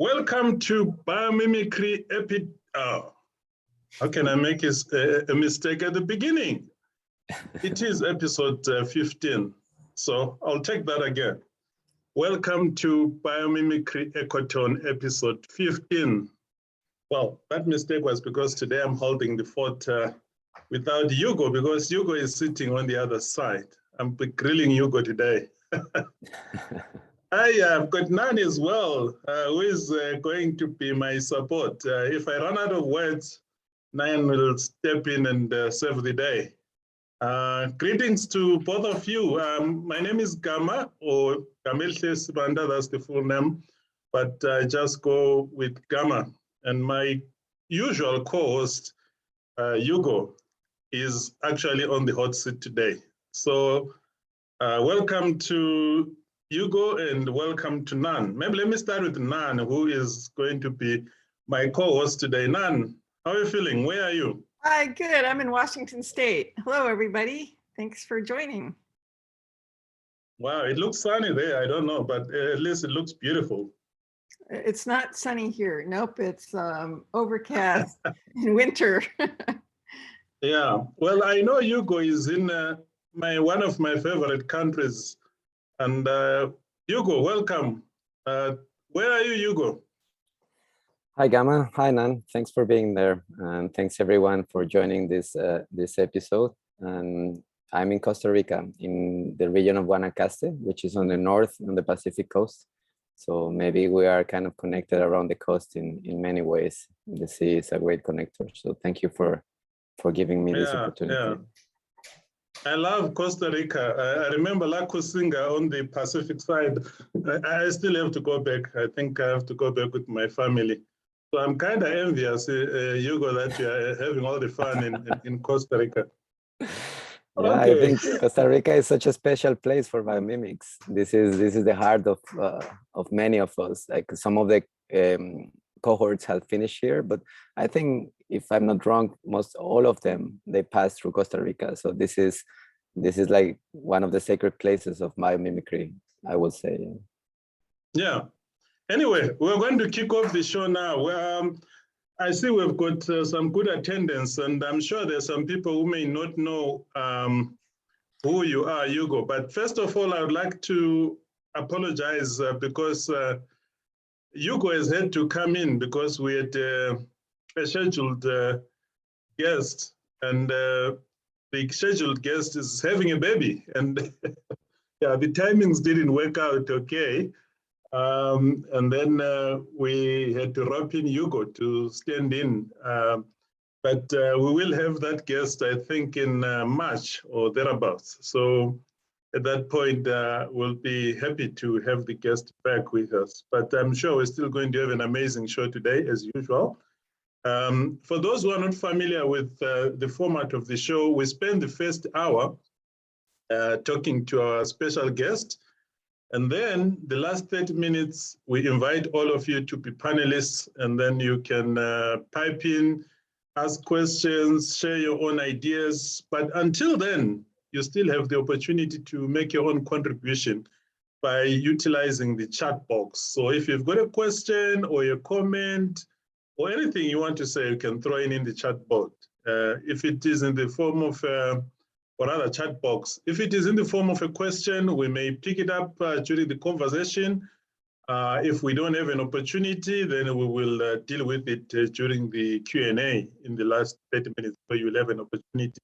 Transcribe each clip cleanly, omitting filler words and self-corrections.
Welcome to Biomimicry how can I make a mistake at the beginning? It is episode 15, so I'll take that again. Welcome to Biomimicry Ecotone episode 15. Well, that mistake was because today I'm holding the fort without Hugo, because Hugo is sitting on the other side. I'm grilling Hugo today. I've got Nan as well, who is going to be my support. If I run out of words, Nan will step in and save the day. Greetings to both of you. My name is Gama, or Gamelhle Sibanda, that's the full name, but I just go with Gama. And my usual co-host, Hugo, is actually on the hot seat today. So welcome to Hugo and welcome to Nan. Maybe let me start with Nan, who is going to be my co-host today. Nan, how are you feeling? Where are you? Hi, good. I'm in Washington State. Hello, everybody. Thanks for joining. Wow, it looks sunny there. I don't know, but at least it looks beautiful. It's not sunny here. Nope, it's overcast in winter. Yeah, well, I know Hugo is in one of my favorite countries. And Hugo, welcome. Where are you, Hugo? Hi, Gama. Hi, Nan. Thanks for being there. And thanks, everyone, for joining this episode. And I'm in Costa Rica, in the region of Guanacaste, which is on the north, on the Pacific coast. So maybe we are kind of connected around the coast in many ways. The sea is a great connector. So thank you for giving me this opportunity. Yeah. I love Costa Rica. I remember La Cosinga on the Pacific side. I still have to go back. I think I have to go back with my family. So I'm kind of envious, Hugo, that you are having all the fun in Costa Rica. Yeah, okay. I think Costa Rica is such a special place for biomimics. This is the heart of many of us. Like some of the cohorts have finished here, but I think, if I'm not wrong, most all of them, they pass through Costa Rica. So this is like one of the sacred places of biomimicry, I would say. Yeah. Anyway, we're going to kick off the show now. I see we've got some good attendance, and I'm sure there's some people who may not know who you are, Hugo. But first of all, I would like to apologize because Hugo has had to come in because we had a scheduled guest, and the scheduled guest is having a baby, and yeah, the timings didn't work out okay. And then we had to rope in Hugo to stand in. But we will have that guest, I think, in March or thereabouts. So at that point, we'll be happy to have the guest back with us. But I'm sure we're still going to have an amazing show today, as usual. For those who are not familiar with the format of the show, we spend the first hour talking to our special guest. And then the last 30 minutes, we invite all of you to be panelists, and then you can pipe in, ask questions, share your own ideas. But until then, you still have the opportunity to make your own contribution by utilizing the chat box. So if you've got a question or a comment or anything you want to say, you can throw in the chat box. If it is in the form of or rather chat box. If it is in the form of a question, we may pick it up during the conversation. If we don't have an opportunity, then we will deal with it during the Q&A in the last 30 minutes, so you'll have an opportunity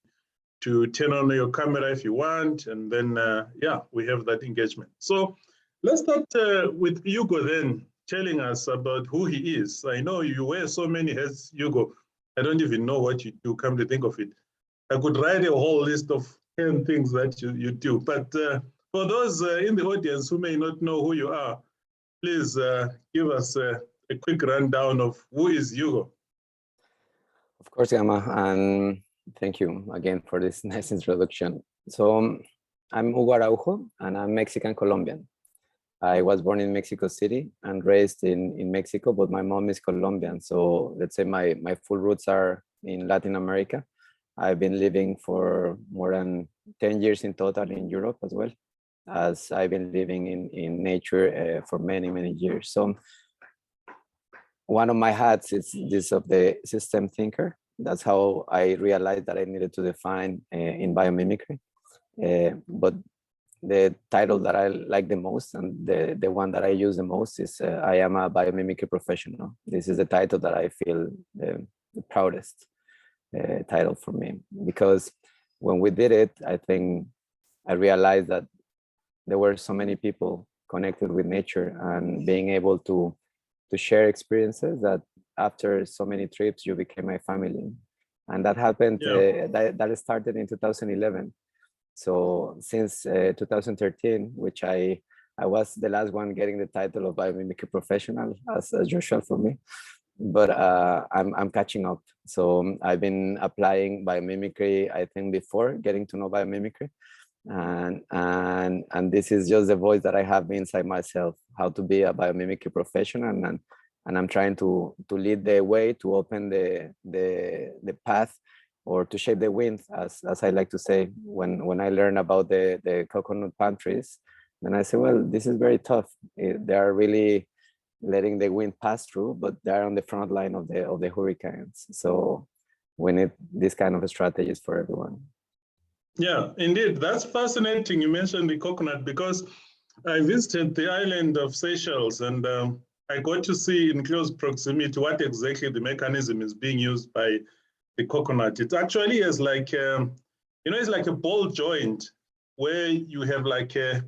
to turn on your camera if you want, and then, yeah, we have that engagement. So let's start with Hugo then, telling us about who he is. I know you wear so many hats, Hugo. I don't even know what you do, come to think of it. I could write a whole list of 10 things that you do. But for those in the audience who may not know who you are, please give us a quick rundown of who is Hugo. Of course, Gama, and thank you again for this nice introduction. So I'm Hugo Araujo, and I'm Mexican-Colombian. I was born in Mexico City and raised in Mexico, but my mom is Colombian. So let's say my full roots are in Latin America. I've been living for more than 10 years in total in Europe as well, as I've been living in nature for many, many years. So one of my hats is this of the system thinker. That's how I realized that I needed to define in biomimicry. But the title that I like the most and the one that I use the most is I am a biomimicry professional. This is the title that I feel the proudest title for me, because when we did it, I think I realized that there were so many people connected with nature and being able to share experiences that after so many trips, you became my family. And that happened, that started in 2011. So since 2013, which I was the last one getting the title of biomimicry professional, as usual for me, but I'm catching up. So I've been applying biomimicry, I think, before getting to know biomimicry. And this is just the voice that I have inside myself, how to be a biomimicry professional, and I'm trying to lead the way, to open the path, or to shape the wind, as I like to say. When I learn about the coconut palm trees, then I say, well, this is very tough. They are really letting the wind pass through, but they're on the front line of the hurricanes. So we need this kind of strategies for everyone. Yeah, indeed. That's fascinating. You mentioned the coconut, because I visited the island of Seychelles, and I got to see in close proximity what exactly the mechanism is being used by the coconut. It actually is like, it's like a ball joint where you have like a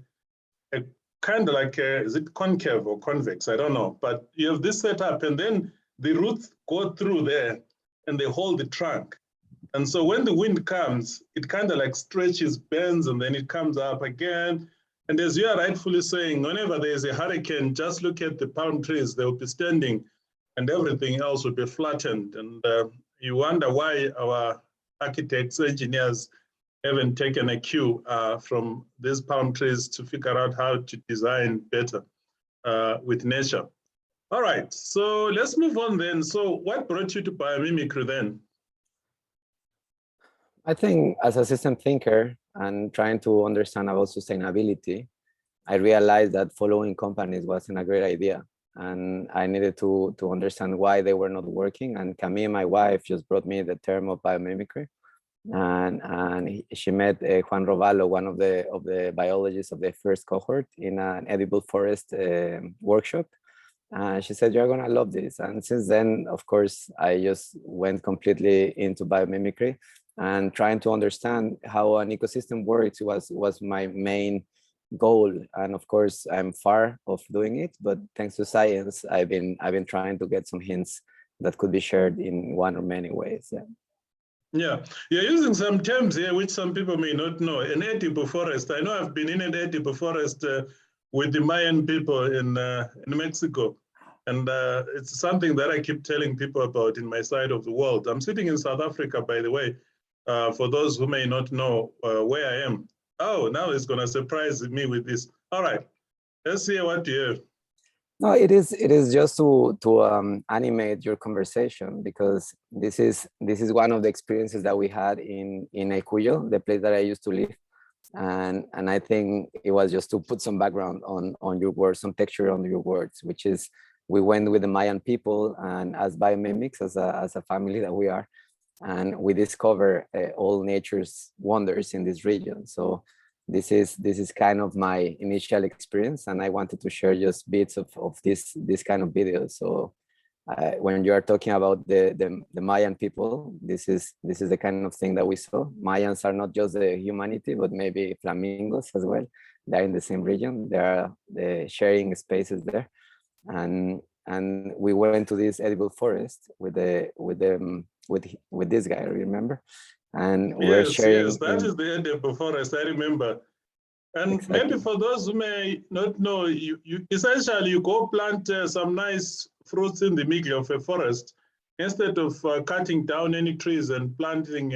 kind of like, is it concave or convex? I don't know. But you have this setup, and then the roots go through there and they hold the trunk. And so when the wind comes, it kind of like stretches, bends, and then it comes up again. And as you are rightfully saying, whenever there's a hurricane, just look at the palm trees, they'll be standing and everything else will be flattened. And you wonder why our architects, engineers haven't taken a cue from these palm trees to figure out how to design better with nature. All right, so let's move on then. So what brought you to biomimicry then? I think as a system thinker and trying to understand about sustainability, I realized that following companies wasn't a great idea. And I needed to understand why they were not working. And Camille, my wife, just brought me the term of biomimicry. And she met Juan Rovallo, one of the biologists of the first cohort, in an edible forest workshop. And she said, "You're gonna love this." And since then, of course, I just went completely into biomimicry, and trying to understand how an ecosystem works was my main goal. And of course, I'm far of doing it, but thanks to science, I've been trying to get some hints that could be shared in one or many ways. Yeah, you're using some terms here which some people may not know. An edible forest. I know I've been in an edible forest with the Mayan people in Mexico. And it's something that I keep telling people about in my side of the world. I'm sitting in South Africa, by the way, for those who may not know where I am. Oh, now it's going to surprise me with this. All right, let's hear what you have. No, it is just to animate your conversation, because this is one of the experiences that we had in Cuyo, the place that I used to live, and I think it was just to put some background on your words, some texture on your words, which is we went with the Mayan people, and as biomimics, as a family that we are, and we discover all nature's wonders in this region. So this is kind of my initial experience, and I wanted to share just bits of this kind of videos. So when you are talking about the Mayan people, this is the kind of thing that we saw. Mayans are not just the humanity, but maybe flamingos as well. They're in the same region. They are sharing spaces there, and we went to this edible forest with this guy, remember? And we're sharing. Yes, that is the edible forest, I remember. And exactly. Maybe for those who may not know, you essentially you go plant some nice fruits in the middle of a forest instead of cutting down any trees and planting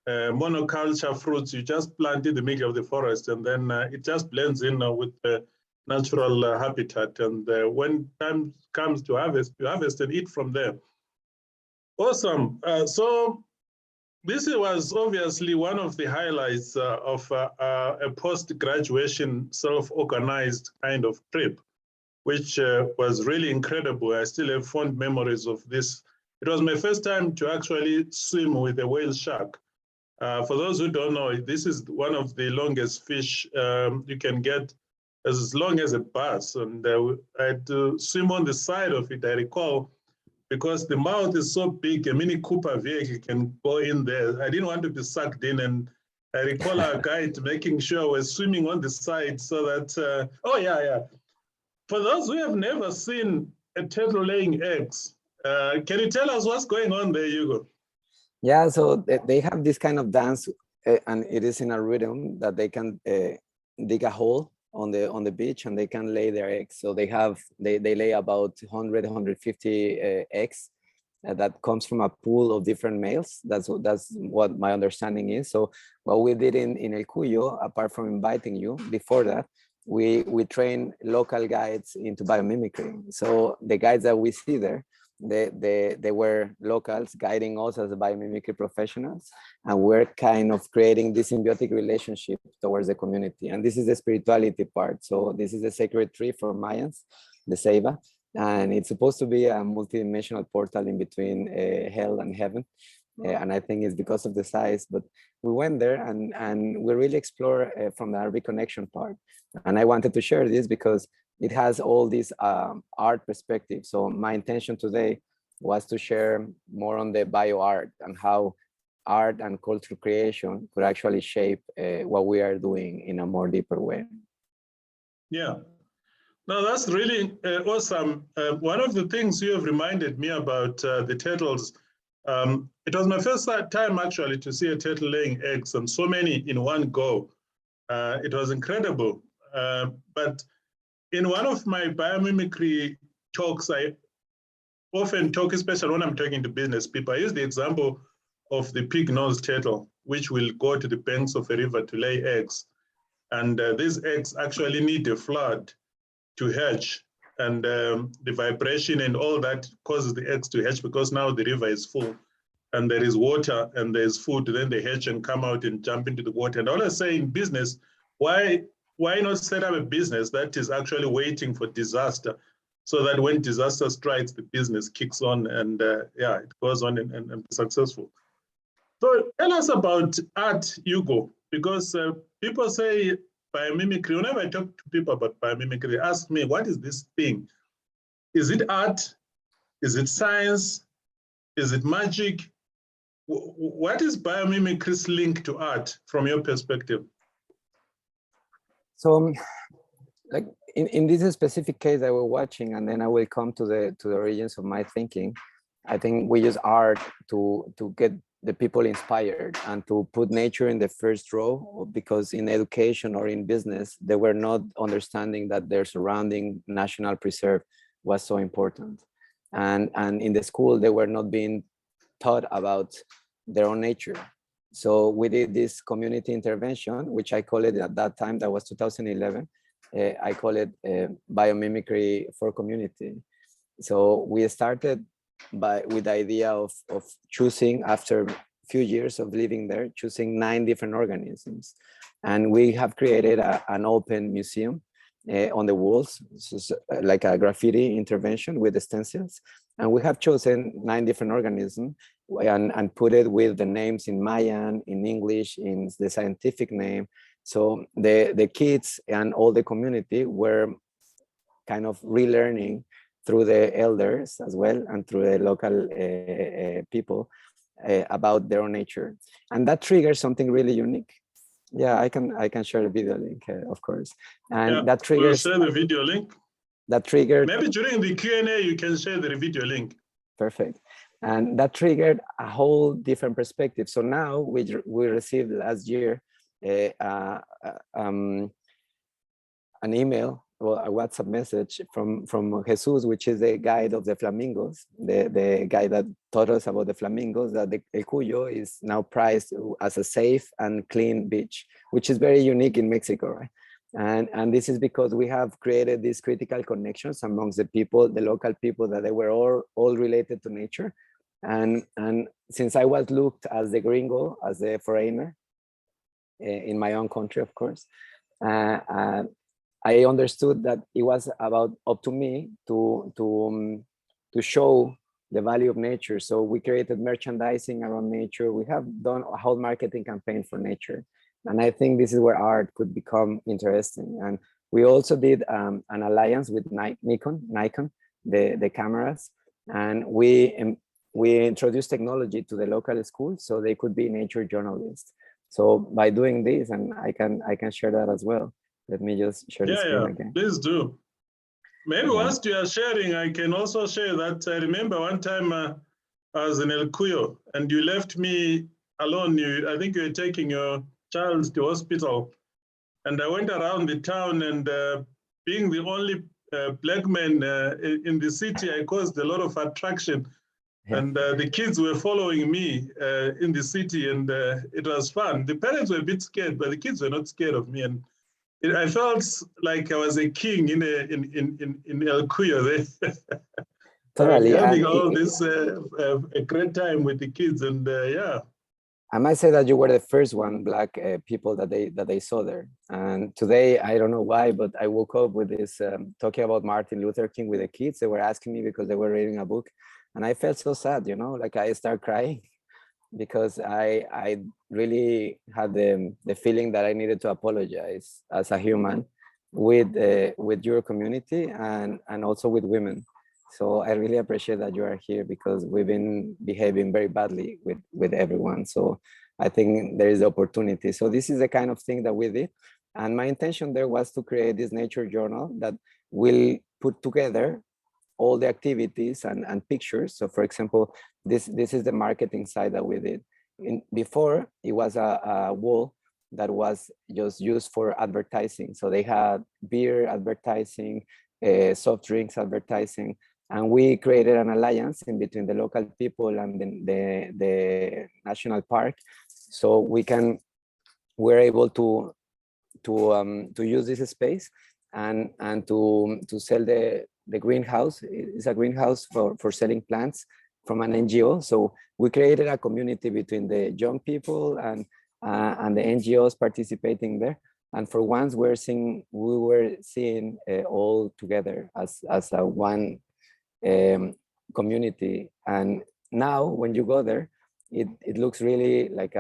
monoculture fruits. You just plant in the middle of the forest, and then it just blends in with the natural habitat. And when time comes to harvest, you harvest and eat from there. Awesome. So this was obviously one of the highlights of a post-graduation self-organized kind of trip. which was really incredible. I still have fond memories of this. It was my first time to actually swim with a whale shark. For those who don't know, this is one of the longest fish you can get, as long as a bus. And I had to swim on the side of it, I recall, because the mouth is so big, a Mini Cooper vehicle can go in there. I didn't want to be sucked in, and I recall our guide making sure we're swimming on the side so that, oh yeah. For those who have never seen a turtle laying eggs, can you tell us what's going on there, Hugo? Yeah, so they have this kind of dance, and it is in a rhythm that they can dig a hole on the beach and they can lay their eggs. So they lay about 100, 150 eggs that comes from a pool of different males. That's what my understanding is. So what we did in El Cuyo, apart from inviting you, before that, we train local guides into biomimicry. So the guides that we see there, they were locals guiding us as biomimicry professionals, and we're kind of creating this symbiotic relationship towards the community. And this is the spirituality part. So this is the sacred tree for Mayans, the ceiba, and it's supposed to be a multidimensional portal in between hell and heaven. And I think it's because of the size, but we went there and we really explore from the reconnection part. And I wanted to share this because it has all these art perspectives. So my intention today was to share more on the bio art and how art and cultural creation could actually shape what we are doing in a more deeper way. Yeah, no, that's really awesome. One of the things you have reminded me about the turtles, it was my first time actually to see a turtle laying eggs, and so many in one go. It was incredible. But in one of my biomimicry talks, I often talk, especially when I'm talking to business people, I use the example of the pig-nosed turtle, which will go to the banks of a river to lay eggs. And these eggs actually need a flood to hatch. And the vibration and all that causes the eggs to hatch, because now the river is full and there is water and there's food. Then they hatch and come out and jump into the water. And all I say in business, why not set up a business that is actually waiting for disaster, so that when disaster strikes, the business kicks on and yeah, it goes on and be successful. So tell us about art, Hugo, because people say biomimicry. Whenever I talk to people about biomimicry, they ask me, what is this thing? Is it art? Is it science? Is it magic? What is biomimicry's link to art from your perspective? So like in this specific case that we're watching, and then I will come to the origins of my thinking, I think we use art to get the people inspired and to put nature in the first row, because in education or in business, they were not understanding that their surrounding national preserve was so important. And in the school, they were not being taught about their own nature. So we did this community intervention, which I call it at that time, that was 2011. I call it biomimicry for community. So we started with the idea of choosing, after a few years of living there, choosing 9 different organisms. And we have created an open museum on the walls, so like a graffiti intervention with the stencils. And we have chosen 9 different organisms and put it with the names in Mayan, in English, in the scientific name. So the kids and all the community were kind of relearning through the elders as well and through the local people about their own nature. And that triggers something really unique. Yeah, I can share the video link, of course. And yeah, that triggers— we'll share the video link. That triggered— maybe during the Q&A, you can share the video link. Perfect. And that triggered a whole different perspective. So now we received last year an email, well, a WhatsApp message from Jesus, which is the guide of the Flamingos, the guy that taught us about the Flamingos, that the El Cuyo is now prized as a safe and clean beach, which is very unique in Mexico, right? And this is because we have created these critical connections amongst the people, the local people, that they were all related to nature. And since I was looked as the gringo, as a foreigner in my own country, of course, I understood that it was up to me to show the value of nature. So we created merchandising around nature. We have done a whole marketing campaign for nature. And I think this is where art could become interesting. And we also did an alliance with Nikon, the cameras. And we introduced technology to the local school so they could be nature journalists. So by doing this, and I can share that as well. Let me just share the screen again. Please do. Maybe whilst you are sharing, I can also share that I remember one time I was in El Cuyo and you left me alone. I think you were taking your child to hospital. And I went around the town and being the only black man in the city, I caused a lot of attraction. Yeah. And the kids were following me in the city and it was fun. The parents were a bit scared, but the kids were not scared of me. And I felt like I was a king in El Cuyo. Totally. Having all this a great time with the kids, and yeah. I might say that you were the first black people that they saw there. And today, I don't know why, but I woke up with this talking about Martin Luther King with the kids. They were asking me because they were reading a book, and I felt so sad. You know, like I started crying. Because I really had the feeling that I needed to apologize as a human with your community and also with women. So I really appreciate that you are here because we've been behaving very badly with everyone. So I think there is opportunity. So this is the kind of thing that we did. And my intention there was to create this nature journal that will put together all the activities and pictures. So for example, this is the marketing side that we did. Before, it was a wall that was just used for advertising. So they had beer advertising, soft drinks advertising, and we created an alliance in between the local people and the national park. So we're able to use this space and to sell the greenhouse. Is a greenhouse for selling plants from an NGO. So we created a community between the young people and the NGOs participating there. And for once, we were seeing all together as a one community. And now when you go there, it looks really like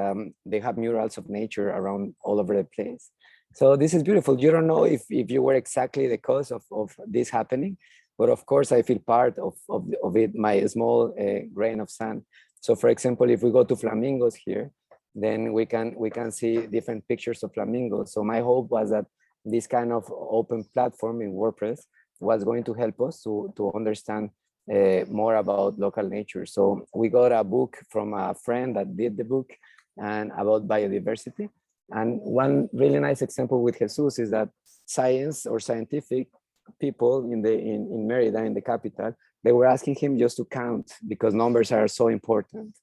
they have murals of nature around all over the place. So this is beautiful. You don't know if you were exactly the cause of this happening, but of course I feel part of it, my small grain of sand. So for example, if we go to Flamingos here, then we can see different pictures of flamingos. So my hope was that this kind of open platform in WordPress was going to help us to understand more about local nature. So we got a book from a friend that did the book and about biodiversity. And one really nice example with Jesus is that science or scientific people in Merida, in the capital, they were asking him just to count because numbers are so important.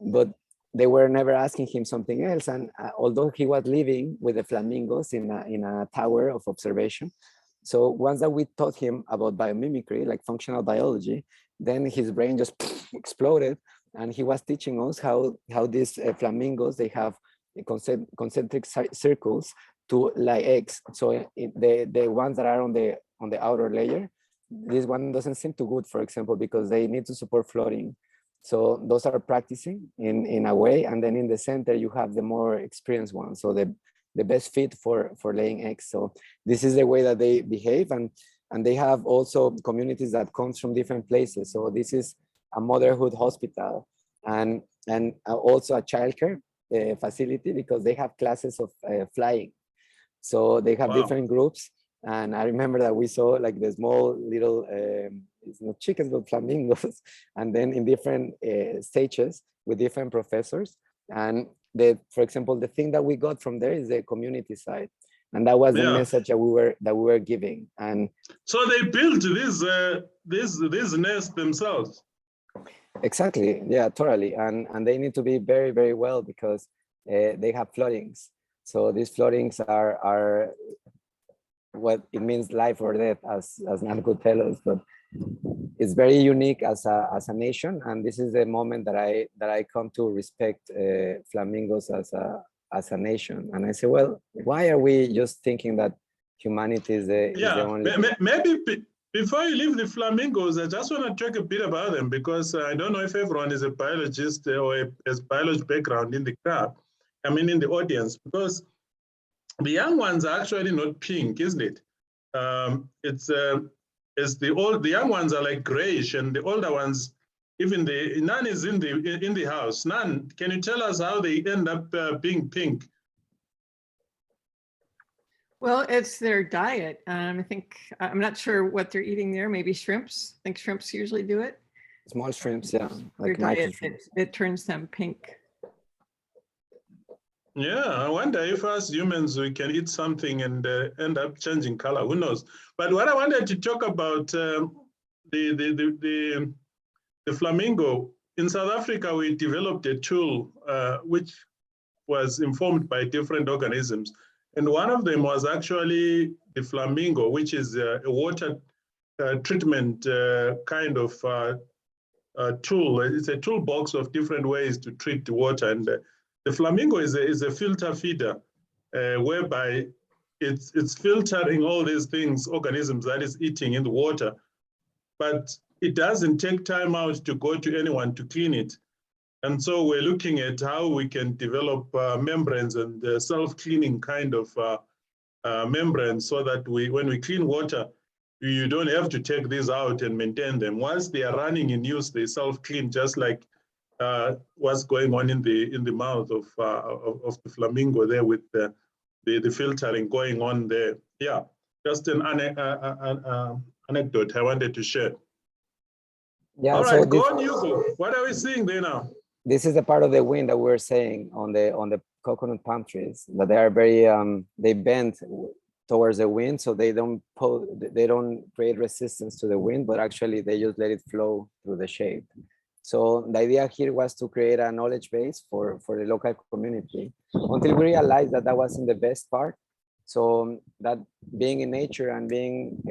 But they were never asking him something else. And although he was living with the flamingos in a tower of observation, so once that we taught him about biomimicry, like functional biology, then his brain just exploded, and he was teaching us how these flamingos, they have concentric circles to lay eggs. So the ones that are on the outer layer, this one doesn't seem too good, for example, because they need to support floating. So those are practicing in a way, and then in the center you have the more experienced ones. So the best fit for laying eggs. So this is the way that they behave, and they have also communities that comes from different places. So this is a motherhood hospital and also a childcare facility because they have classes of flying. So they have different groups. And I remember that we saw like the small little, it's not chickens, but flamingos, and then in different stages with different professors. And for example, the thing that we got from there is the community side. And that was the message that we were giving. And so they built this nest themselves. Exactly. Yeah, totally. And they need to be very, very well because they have floodings. So these floodings are what it means, life or death, as Nan could tell us. But it's very unique as a nation, and this is the moment that I come to respect flamingos as a nation. And I say, well, why are we just thinking that humanity is the only. Maybe before you leave the flamingos, I just want to talk a bit about them because I don't know if everyone is a biologist or has biology background in the crowd. I mean, in the audience, because the young ones are actually not pink, isn't it? The young ones are like grayish, and the older ones, even none is in the house. None. Can you tell us how they end up being pink? Well, it's their diet. I think, I'm not sure what they're eating there. Maybe shrimps. I think shrimps usually do it. Small shrimps, yeah. Their diet, it turns them pink. Yeah, I wonder if us humans, we can eat something and end up changing color. Who knows? But what I wanted to talk about, the flamingo. In South Africa, we developed a tool which was informed by different organisms. And one of them was actually the flamingo, which is a water treatment kind of tool. It's a toolbox of different ways to treat the water. And the flamingo is a filter feeder, whereby it's filtering all these things, organisms that is eating in the water. But it doesn't take time out to go to anyone to clean it. And so we're looking at how we can develop membranes and self-cleaning kind of membranes so that when we clean water, you don't have to take these out and maintain them. Once they are running in use, they self-clean, just like what's going on in the mouth of the flamingo there with the filtering going on there. Yeah, just an anecdote I wanted to share. Yeah. All right, go on, Hugo. What are we seeing there now? This is the part of the wind that we're saying on the coconut palm trees, that they are very they bend towards the wind, so they don't create resistance to the wind, but actually they just let it flow through the shade. So the idea here was to create a knowledge base for the local community until we realized that that wasn't the best part. So that being in nature and being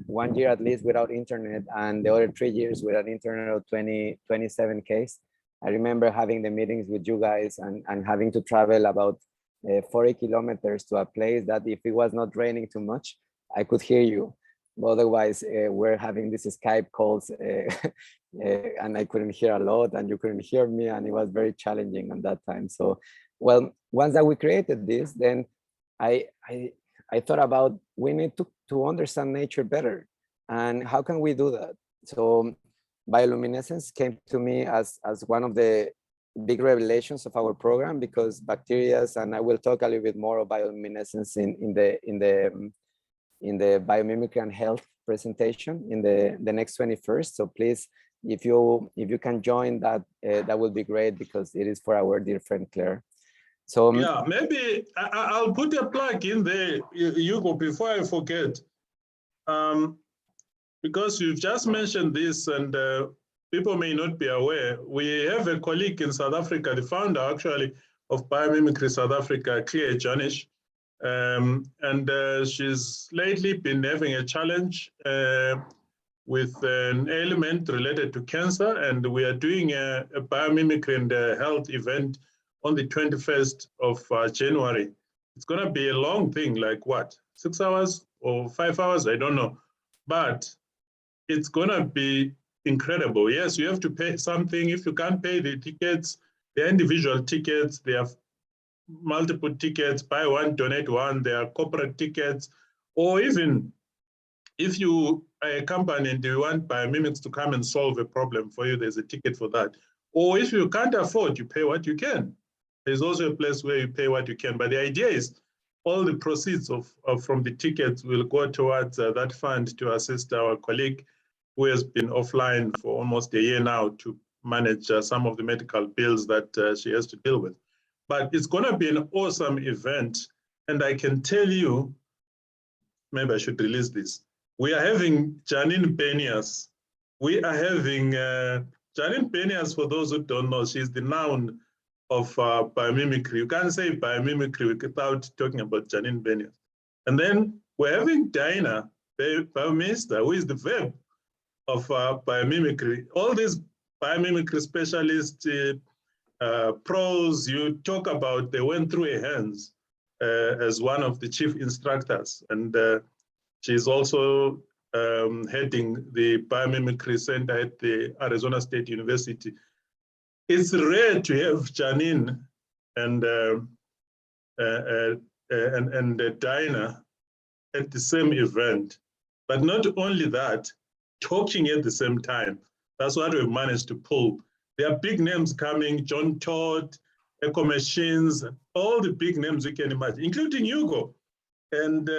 1 year at least without internet and the other 3 years without internet of 27 Ks, I remember having the meetings with you guys and having to travel about 40 kilometers to a place that if it was not raining too much, I could hear you. But otherwise, we're having these Skype calls and I couldn't hear a lot and you couldn't hear me, and it was very challenging at that time. So, well, once that we created this, then I thought about we need to understand nature better, and how can we do that? So bioluminescence came to me as one of the big revelations of our program, because bacteria, and I will talk a little bit more about bioluminescence in the biomimicry and health presentation in the next 21st. So please, if you can join that, that would be great, because it is for our dear friend Claire. So yeah, maybe I'll put a plug in there, Hugo, before I forget, because you've just mentioned this and people may not be aware. We have a colleague in South Africa, the founder actually of Biomimicry South Africa, Claire Janish, and she's lately been having a challenge with an ailment related to cancer, and we are doing a biomimicry and health event on the 21st of January. It's going to be a long thing, like what, 6 hours or 5 hours? I don't know. But it's going to be incredible. Yes, you have to pay something. If you can't pay the tickets, they're individual tickets. They have multiple tickets, buy one, donate one. There are corporate tickets. Or even if you are a company and you want biomimics to come and solve a problem for you, there's a ticket for that. Or if you can't afford, you pay what you can. There's also a place where you pay what you can. But the idea is all the proceeds from the tickets will go towards that fund to assist our colleague who has been offline for almost a year now to manage some of the medical bills that she has to deal with. But it's going to be an awesome event. And I can tell you, maybe I should release this. We are having Janine Benias. We are having Janine Benias, for those who don't know, she's the noun of biomimicry. You can't say biomimicry without talking about Janine Benias. And then we're having Diana Biominister, who is the verb of biomimicry. All these biomimicry specialists, pros you talk about, they went through her hands. as one of the chief instructors. And she's also heading the Biomimicry Center at the Arizona State University. It's rare to have Janine and Dinah at the same event, but not only that, talking at the same time. That's what we've managed to pull. There are big names coming, John Todd, Eco Machines, all the big names you can imagine, including Hugo. And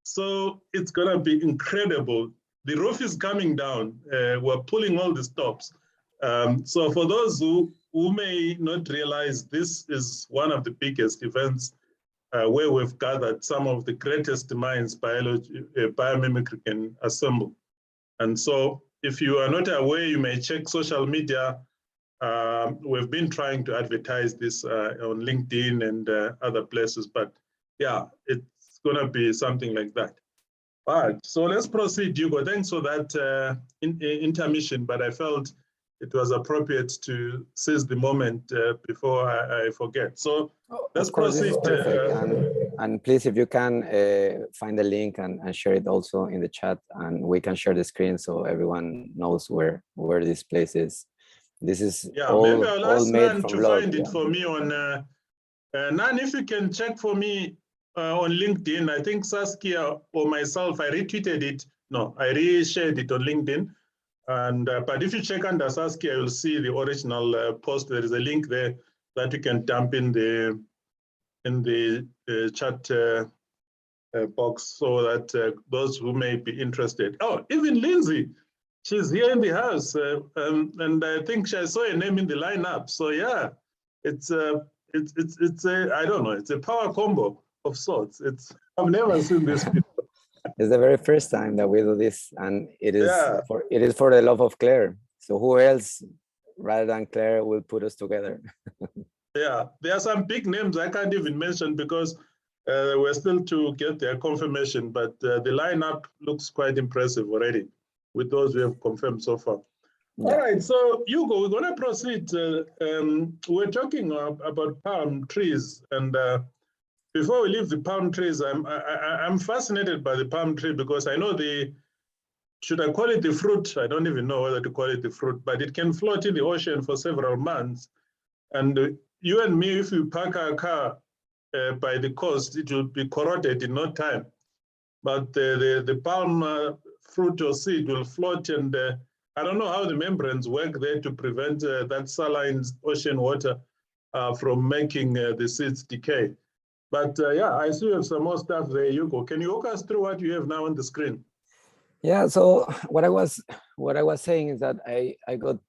so it's gonna be incredible. The roof is coming down. We're pulling all the stops. So for those who may not realize, this is one of the biggest events where we've gathered some of the greatest minds biomimicry can assemble. And so if you are not aware, you may check social media. We've been trying to advertise this on LinkedIn and other places, but yeah, it's gonna be something like that. All right, so let's proceed, Hugo. Thanks for that intermission, but I felt it was appropriate to seize the moment before I forget. So let's proceed. And please, if you can find the link and share it also in the chat, and we can share the screen so everyone knows where this place is. This is maybe I'll ask Nan to love, find it for me on. Nan, if you can check for me on LinkedIn, I think Saskia or myself, I retweeted it. No, I reshared it on LinkedIn. And but if you check under Saskia, you'll see the original post. There is a link there that you can dump in the chat box, so that those who may be interested. Oh, even Lindsay, she's here in the house, and I think I saw a name in the lineup. So yeah, it's a I don't know, it's a power combo of sorts. I've never seen this before. It's the very first time that we do this, and it is for the love of Claire. So who else rather than Claire will put us together? Yeah, there are some big names I can't even mention because we're still to get their confirmation, but the lineup looks quite impressive already with those we have confirmed so far. Yeah. All right, so Hugo, we're going to proceed. We're talking about palm trees, and before we leave the palm trees, I'm fascinated by the palm tree because I know should I call it the fruit? I don't even know whether to call it the fruit, but it can float in the ocean for several months. And you and me, if we park our car by the coast, it will be corroded in no time. But the palm fruit or seed will float, and I don't know how the membranes work there to prevent that saline ocean water from making the seeds decay. But yeah, I see you have some more stuff there, Hugo. Can you walk us through what you have now on the screen? Yeah, so what I was saying is that I got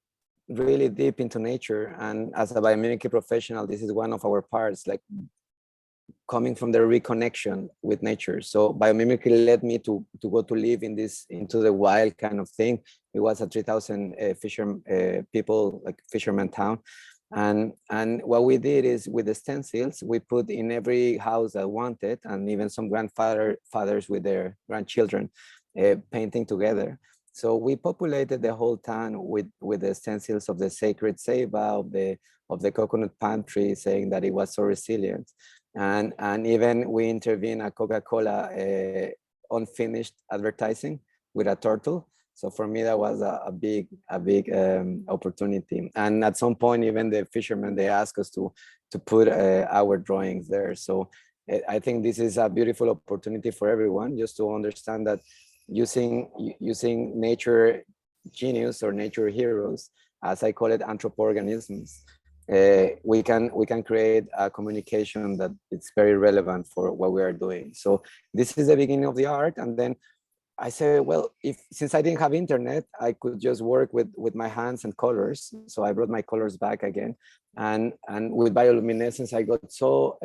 really deep into nature, and as a biomimicry professional, this is one of our parts, like coming from the reconnection with nature. So biomimicry led me to go to live into the wild kind of thing. It was a 3,000 people, like fisherman town. And what we did is with the stencils, we put in every house that wanted, and even some fathers with their grandchildren painting together. So we populated the whole town with the stencils of the sacred ceiba, of the coconut palm tree, saying that it was so resilient. And even we intervened at Coca-Cola unfinished advertising with a turtle. So for me, that was a big opportunity. And at some point, even the fishermen, they asked us to put our drawings there. So I think this is a beautiful opportunity for everyone, just to understand that using nature genius or nature heroes, as I call it, anthropoorganisms, we can create a communication that it's very relevant for what we are doing. So this is the beginning of the art, and then I said, well, since I didn't have internet, I could just work with my hands and colors. So I brought my colors back again, and with bioluminescence, I got so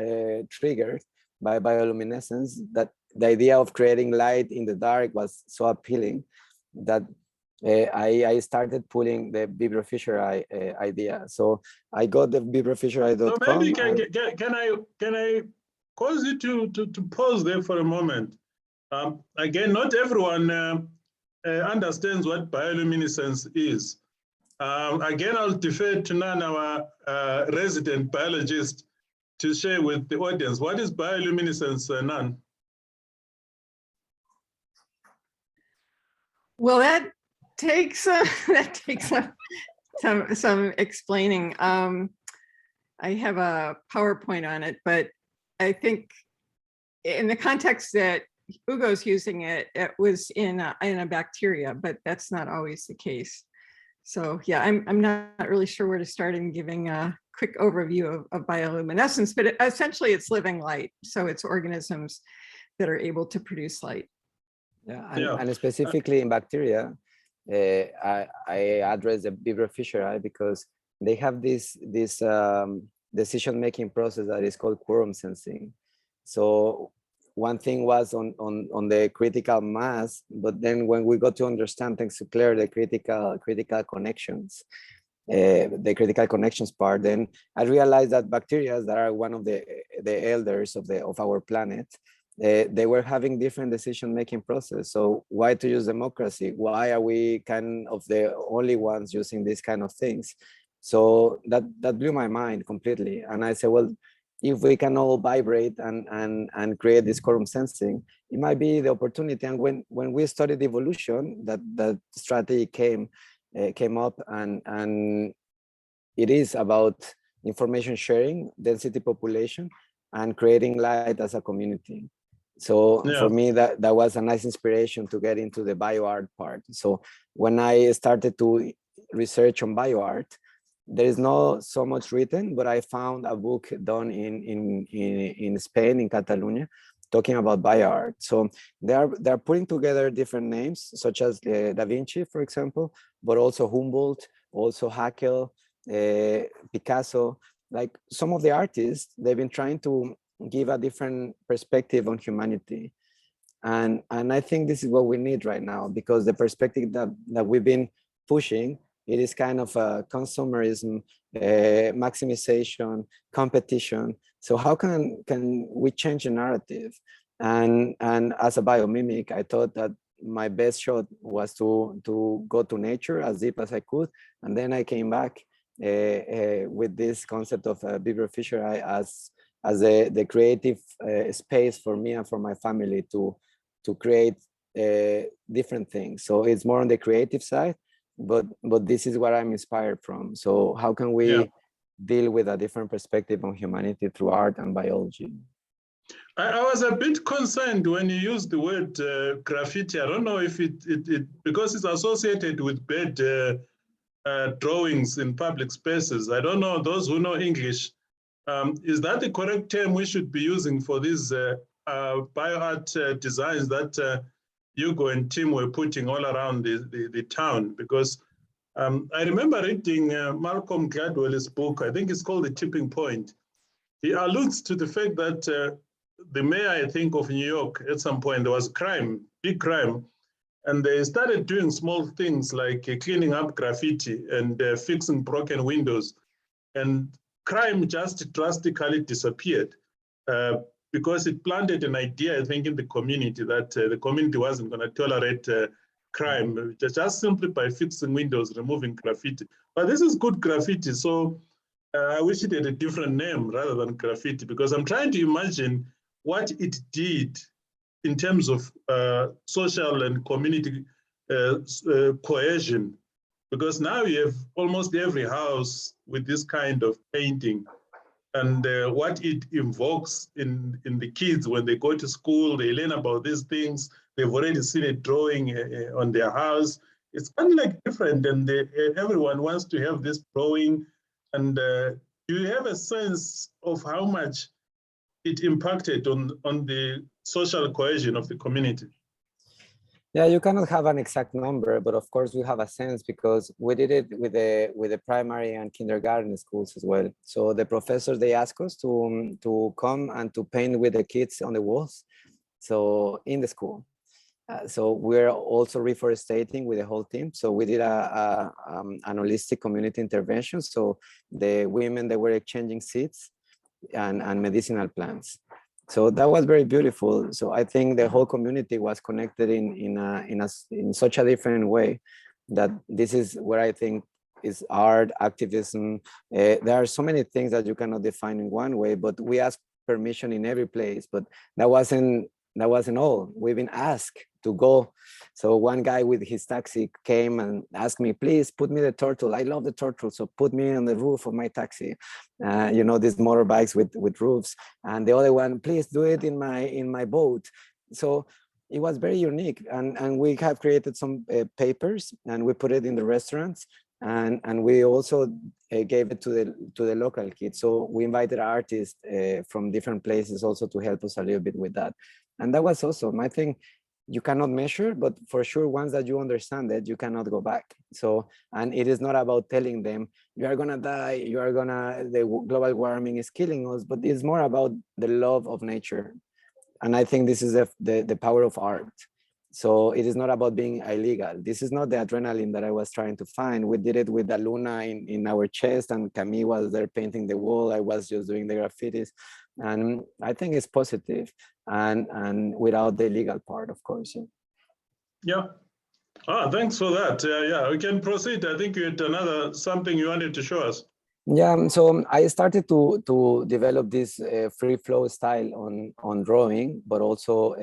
triggered by bioluminescence that the idea of creating light in the dark was so appealing that I started pulling the vibrofisher idea. So I got the vibrofisher.com. So maybe can I cause you to pause there for a moment? Again, not everyone understands what bioluminescence is. Again, I'll defer to Nan, our resident biologist, to share with the audience. What is bioluminescence, Nan? Well, that takes some explaining. I have a PowerPoint on it, but I think in the context that Hugo's using it, it was in a bacteria, but that's not always the case. So yeah, I'm not really sure where to start in giving a quick overview of bioluminescence, but essentially it's living light. So it's organisms that are able to produce light. Yeah, and specifically in bacteria, I address the Vibrio fischeri because they have this decision-making process that is called quorum sensing. So one thing was on the critical mass, but then when we got to understand, thanks to Claire, the critical connections, the critical connections part, then I realized that bacteria that are one of the elders of our planet, they were having different decision-making process. So why to use democracy? Why are we kind of the only ones using these kind of things? So that blew my mind completely. And I said, well, if we can all vibrate and create this quorum sensing, it might be the opportunity. And when we studied evolution, that strategy came up, and it is about information sharing, density population, and creating light as a community. So for me, that was a nice inspiration to get into the bioart part. So when I started to research on bioart, there is not so much written, but I found a book done in Spain, in Catalonia, talking about bioart. So they're putting together different names, such as Da Vinci, for example, but also Humboldt, also Haeckel, Picasso. Like some of the artists, they've been trying to give a different perspective on humanity. And I think this is what we need right now, because the perspective that we've been pushing, it is kind of a consumerism, maximization, competition. So how can we change the narrative? And as a biomimic, I thought that my best shot was to go to nature as deep as I could. And then I came back with this concept of Vibrio fischeri as the creative space for me and for my family to create different things. So it's more on the creative side, but this is what I'm inspired from. So how can we deal with a different perspective on humanity through art and biology? I was a bit concerned when you used the word graffiti. I don't know if it because it's associated with bad drawings in public spaces. I don't know, those who know English, is that the correct term we should be using for these bioart designs that Hugo and Tim were putting all around the town? Because I remember reading Malcolm Gladwell's book, I think it's called The Tipping Point. He alludes to the fact that the mayor, I think, of New York, at some point, there was crime, big crime, and they started doing small things like cleaning up graffiti and fixing broken windows. And crime just drastically disappeared because it planted an idea, I think, in the community that the community wasn't going to tolerate crime just simply by fixing windows, removing graffiti. But this is good graffiti, so I wish it had a different name rather than graffiti, because I'm trying to imagine what it did in terms of social and community cohesion, because now you have almost every house with this kind of painting, and what it invokes in the kids when they go to school, they learn about these things, they've already seen a drawing on their house. It's kind of like different, and everyone wants to have this drawing. And do you have a sense of how much it impacted on the social cohesion of the community? Yeah, you cannot have an exact number, but of course we have a sense because we did it with the primary and kindergarten schools as well. So the professors, they asked us to come and to paint with the kids on the walls, so in the school. So we're also reforestating with the whole team. So we did an holistic community intervention. So the women, they were exchanging seeds and medicinal plants. So that was very beautiful. So I think the whole community was connected in such a different way that this is where I think is art, activism. There are so many things that you cannot define in one way, but we ask permission in every place. But that wasn't all. We've been asked to go. So one guy with his taxi came and asked me, please put me the turtle. I love the turtle, so put me on the roof of my taxi. You know, these motorbikes with roofs. And the other one, please do it in my boat. So it was very unique, and we have created some papers, and we put it in the restaurants, and we also gave it to the local kids. So we invited artists from different places also to help us a little bit with that, and that was awesome. I think you cannot measure, but for sure, once that you understand it, you cannot go back. So, and it is not about telling them you are gonna die, the global warming is killing us, but it's more about the love of nature. And I think this is the power of art. So it is not about being illegal. This is not the adrenaline that I was trying to find. We did it with the Luna in our chest, and Camille was there painting the wall. I was just doing the graffitis. And I think it's positive, and without the legal part, of course. Yeah. Thanks for that. Yeah, we can proceed. I think you had something you wanted to show us. Yeah, so I started to develop this free flow style on drawing, but also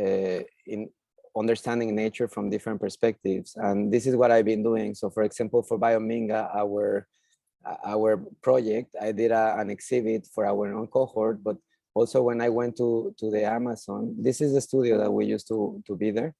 in understanding nature from different perspectives. And this is what I've been doing. So for example, for Biominga, our project, I did an exhibit for our own cohort, but also when I went to the Amazon, this is the studio that we used to be there.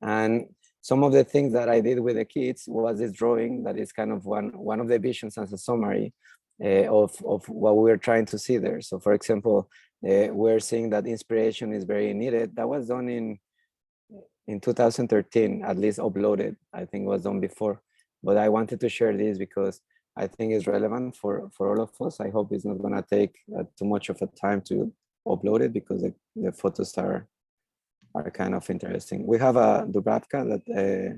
And some of the things that I did with the kids was this drawing that is kind of one of the visions as a summary of what we were trying to see there. So for example, we're seeing that inspiration is very needed. That was done in 2013, at least uploaded. I think it was done before, but I wanted to share this because I think it's relevant for all of us. I hope it's not gonna take too much of a time to upload it because the photos are kind of interesting. We have a Dubravka that,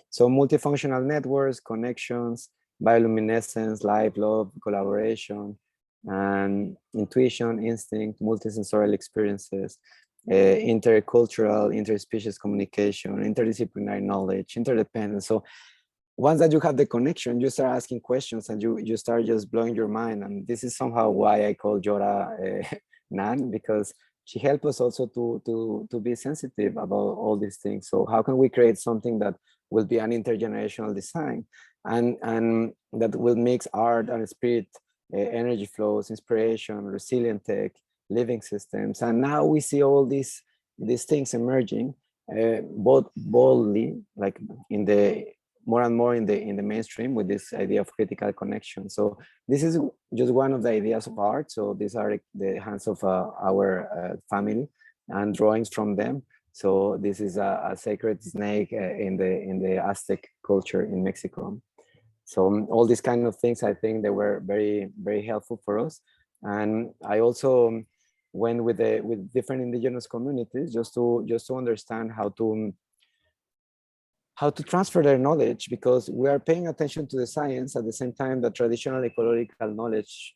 so multifunctional networks, connections, bioluminescence, life, love, collaboration, and intuition, instinct, multisensorial experiences, intercultural, interspecies communication, interdisciplinary knowledge, interdependence. So once that you have the connection, you start asking questions and you start just blowing your mind. And this is somehow why I call Jora Nan, because she helped us also to be sensitive about all these things. So how can we create something that will be an intergenerational design and that will mix art and spirit, energy flows, inspiration, resilient tech, living systems. And now we see all these things emerging both boldly, like in the more and more in the mainstream with this idea of critical connection. So this is just one of the ideas of art. So these are the hands of our family and drawings from them. So this is a sacred snake in the Aztec culture in Mexico. So all these kind of things, I think they were very, very helpful for us. And I also went with different indigenous communities just to understand how to transfer their knowledge, because we are paying attention to the science at the same time that traditional ecological knowledge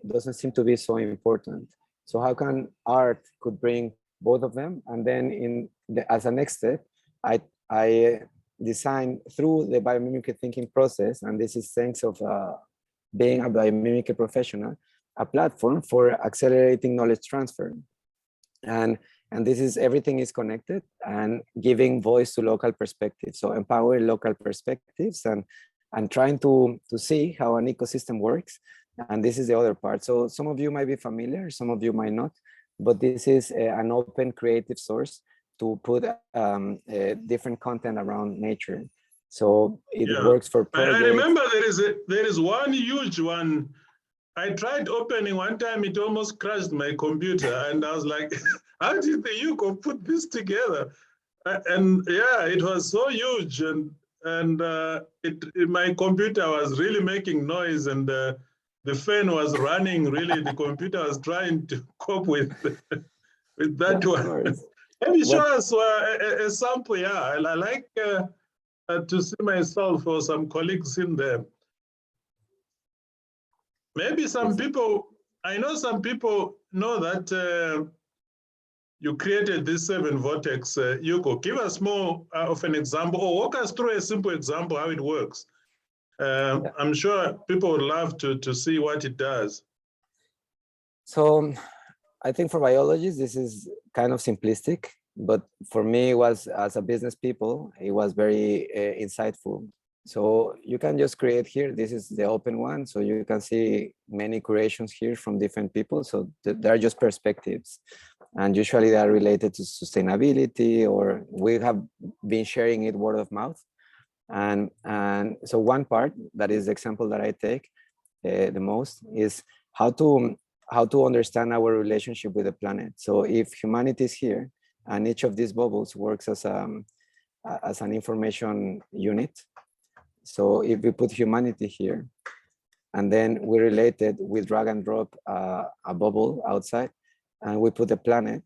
doesn't seem to be so important. So how can art could bring both of them? And then as a next step, I designed through the biomimicry thinking process, and this is thanks of being a biomimicry professional, a platform for accelerating knowledge transfer. And this is, everything is connected and giving voice to local perspectives. So empower local perspectives and trying to see how an ecosystem works. And this is the other part. So some of you might be familiar, some of you might not, but this is an open creative source to put different content around nature. So it works for projects. I remember there is one huge one. I tried opening one time, it almost crashed my computer, and I was like, how did the Hugo put this together? And yeah, it was so huge, and my computer was really making noise, and the fan was running. Really, the computer was trying to cope with that one. Maybe show us a sample. Yeah, I like to see myself or some colleagues in there. Maybe some people, I know some people know that you created this 7 vortex, Hugo. Give us more of an example, or walk us through a simple example how it works. I'm sure people would love to see what it does. So I think for biologists, this is kind of simplistic, but for me, it was, as a business people, it was very insightful. So you can just create here. This is the open one. So you can see many creations here from different people. So they're just perspectives. And usually they are related to sustainability, or we have been sharing it word of mouth. And so one part, that is the example that I take the most, is how to understand our relationship with the planet. So if humanity is here and each of these bubbles works as an information unit. So if we put humanity here and then we relate it, we drag and drop a bubble outside and we put the planet,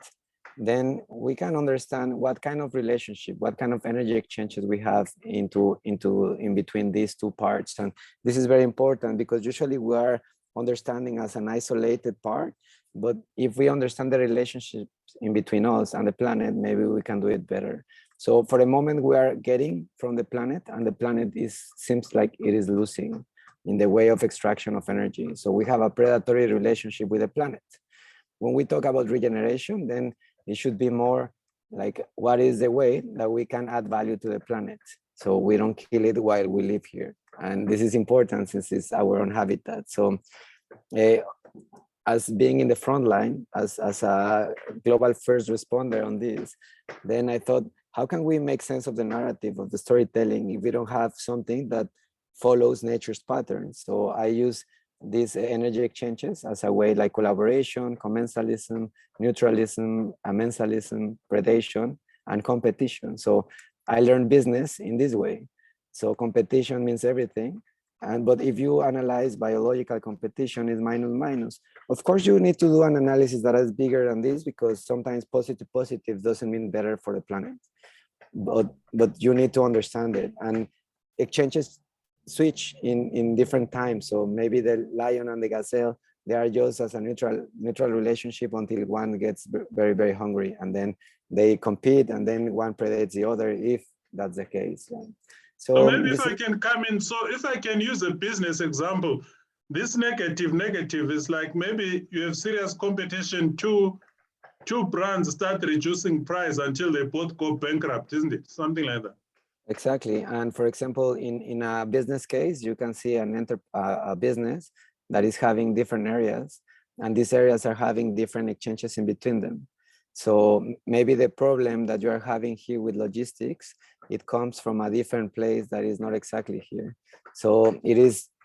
then we can understand what kind of relationship, what kind of energy exchanges we have in between these two parts. And this is very important because usually we are understanding as an isolated part, but if we understand the relationships in between us and the planet, maybe we can do it better. So for the moment we are getting from the planet, and the planet seems like it is losing in the way of extraction of energy. So we have a predatory relationship with the planet. When we talk about regeneration, then it should be more like, what is the way that we can add value to the planet so we don't kill it while we live here? And this is important since it's our own habitat. So as being in the front line, as a global first responder on this, then I thought, how can we make sense of the narrative, of the storytelling, if we don't have something that follows nature's patterns? So I use these energy exchanges as a way, like collaboration, commensalism, neutralism, amensalism, predation, and competition. So I learned business in this way. So competition means everything. But if you analyze biological competition, is minus minus. Of course, you need to do an analysis that is bigger than this, because sometimes positive doesn't mean better for the planet. But you need to understand it. And exchanges switch in different times. So maybe the lion and the gazelle, they are just as a neutral relationship until one gets very, very hungry, and then they compete, and then one predates the other, if that's the case. So maybe if I can come in, so if I can use a business example, this negative is like, maybe you have serious competition, two brands start reducing price until they both go bankrupt, isn't it? Something like that. Exactly. And for example, in a business case, you can see a business that is having different areas, and these areas are having different exchanges in between them. So maybe the problem that you are having here with logistics, it comes from a different place that is not exactly here. So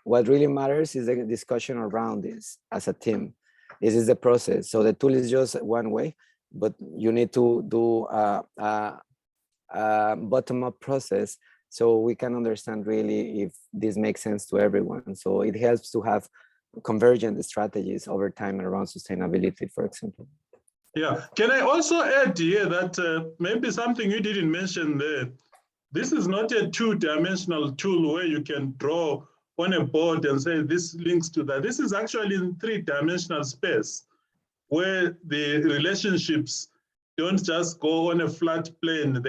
what really matters is the discussion around this as a team. This is the process. So the tool is just one way, but you need to do a bottom-up process so we can understand really if this makes sense to everyone. So it helps to have convergent strategies over time around sustainability, for example. Yeah, can I also add here that maybe something you didn't mention there, this is not a two-dimensional tool where you can draw on a board and say this links to that. This is actually in three-dimensional space where the relationships don't just go on a flat plane.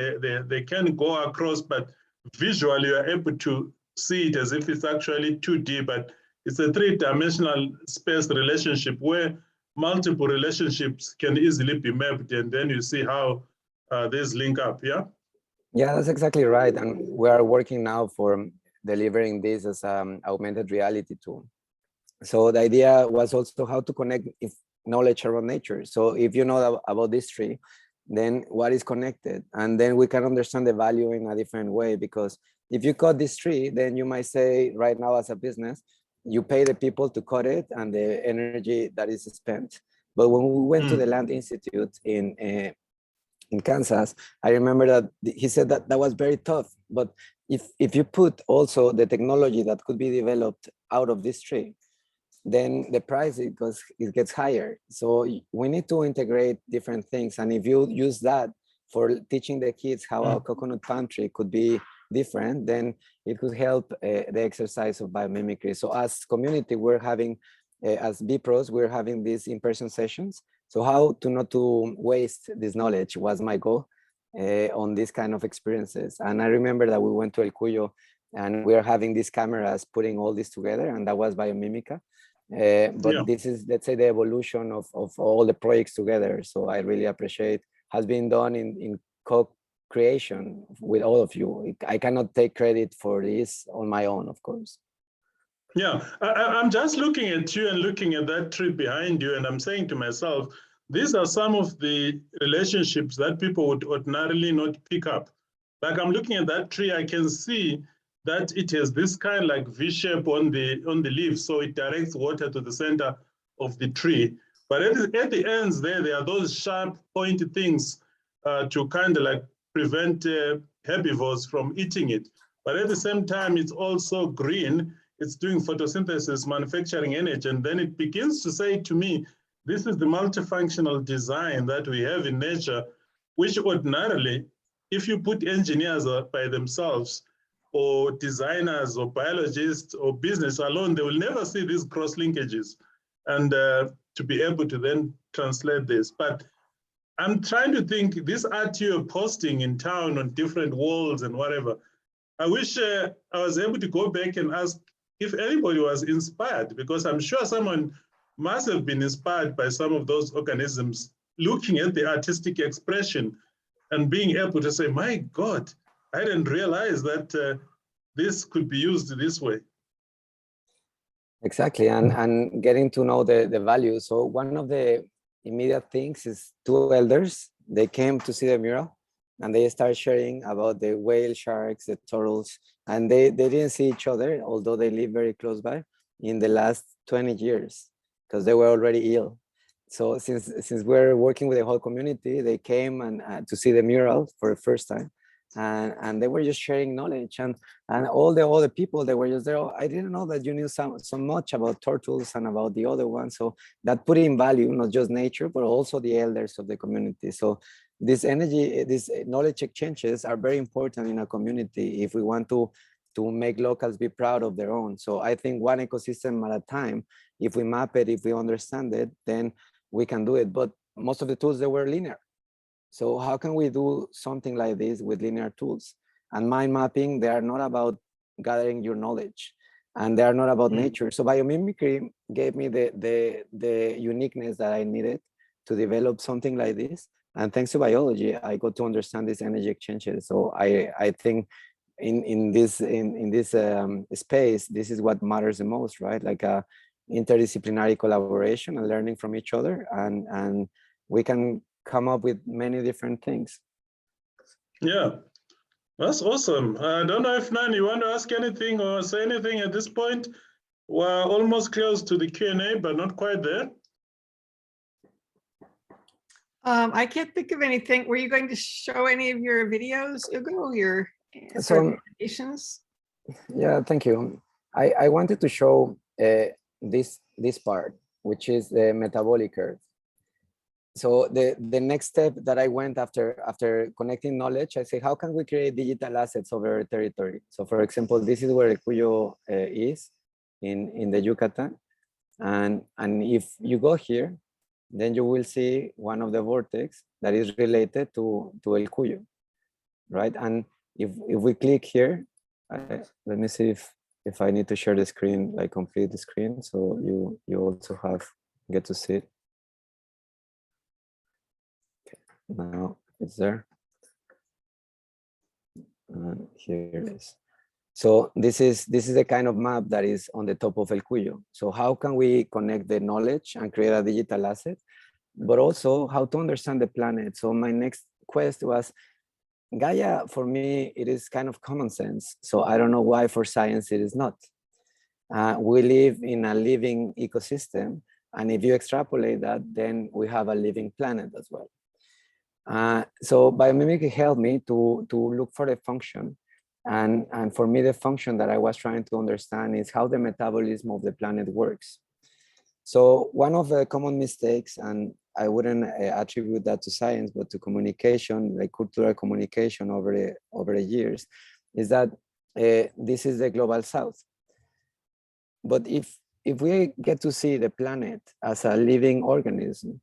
They can go across, but visually you are able to see it as if it's actually 2D, but it's a three-dimensional space relationship where multiple relationships can easily be mapped, and then you see how these link up, yeah? Yeah, that's exactly right. And we are working now for delivering this as an augmented reality tool. So the idea was also how to connect knowledge around nature. So if you know about this tree, then what is connected? And then we can understand the value in a different way, because if you cut this tree, then you might say right now as a business, you pay the people to cut it and the energy that is spent. But when we went to the Land Institute in Kansas, I remember that he said that was very tough. But if you put also the technology that could be developed out of this tree, then the price it gets higher. So we need to integrate different things. And if you use that for teaching the kids how a coconut palm tree could be different, then it could help the exercise of biomimicry. So as community, we're having, as BPROs, we're having these in-person sessions. So how to not to waste this knowledge was my goal on these kind of experiences. And I remember that we went to El Cuyo And we are having these cameras putting all this together, and that was Biomimicry. But this is, let's say, the evolution of all the projects together. So I really appreciate has been done in co-creation with all of you. I cannot take credit for this on my own, of course. Yeah, I'm just looking at you and looking at that tree behind you, and I'm saying to myself, these are some of the relationships that people would ordinarily not pick up. Like I'm looking at that tree, I can see that it has this kind of like V-shape on the leaf, so it directs water to the center of the tree. But at the ends there are those sharp, pointy things to kind of like prevent herbivores from eating it. But at the same time, it's also green. It's doing photosynthesis, manufacturing energy, and then it begins to say to me, this is the multifunctional design that we have in nature, which ordinarily, if you put engineers by themselves, or designers, or biologists, or business alone, they will never see these cross linkages, and to be able to then translate this. But I'm trying to think, this art you're posting in town on different walls and whatever, I wish I was able to go back and ask if anybody was inspired, because I'm sure someone must have been inspired by some of those organisms, looking at the artistic expression and being able to say, my God, I didn't realize that this could be used this way. Exactly, and getting to know the value. So one of the immediate things is two elders, they came to see the mural, and they start sharing about the whale sharks, the turtles, and they didn't see each other, although they live very close by, in the last 20 years, because they were already ill. So since we're working with the whole community, they came and to see the mural for the first time, and they were just sharing knowledge, and all the other people, they were just there. Oh, I didn't know that you knew so much about turtles and about the other ones. So that put in value not just nature, but also the elders of the community. So this energy, these knowledge exchanges are very important in a community if we want to make locals be proud of their own. So I think one ecosystem at a time, if we map it, if we understand it, then we can do it. But most of the tools, they were linear. So how can we do something like this with linear tools? And mind mapping, they are not about gathering your knowledge, and they are not about nature. So biomimicry gave me the uniqueness that I needed to develop something like this. And thanks to biology, I got to understand these energy exchanges. So I think in this space, this is what matters the most, right? Like a interdisciplinary collaboration and learning from each other, and we can come up with many different things. Yeah, that's awesome. I don't know if Nan, you want to ask anything or say anything at this point? We're almost close to the Q&A, but not quite there. I can't think of anything. Were you going to show any of your videos, Hugo, your presentations? Yeah, thank you. I wanted to show this part, which is the metabolic curve. So the next step that I went after connecting knowledge, I say, how can we create digital assets over a territory? So for example, this is where El Cuyo is in the Yucatan. And if you go here, then you will see one of the vortex that is related to El Cuyo, right? And if we click here, let me see if I need to share the screen, like complete the screen, so you also get to see it. Okay, now it's there. And here it is. So this is the kind of map that is on the top of El Cuyo. So how can we connect the knowledge and create a digital asset, but also how to understand the planet? So my next quest was, Gaia, for me, it is kind of common sense. So I don't know why for science it is not. We live in a living ecosystem. And if you extrapolate that, then we have a living planet as well. So biomimicry helped me to look for the function. And for me, the function that I was trying to understand is how the metabolism of the planet works. So one of the common mistakes, and I wouldn't attribute that to science, but to communication, like cultural communication over the years, is that this is the global south. But if we get to see the planet as a living organism,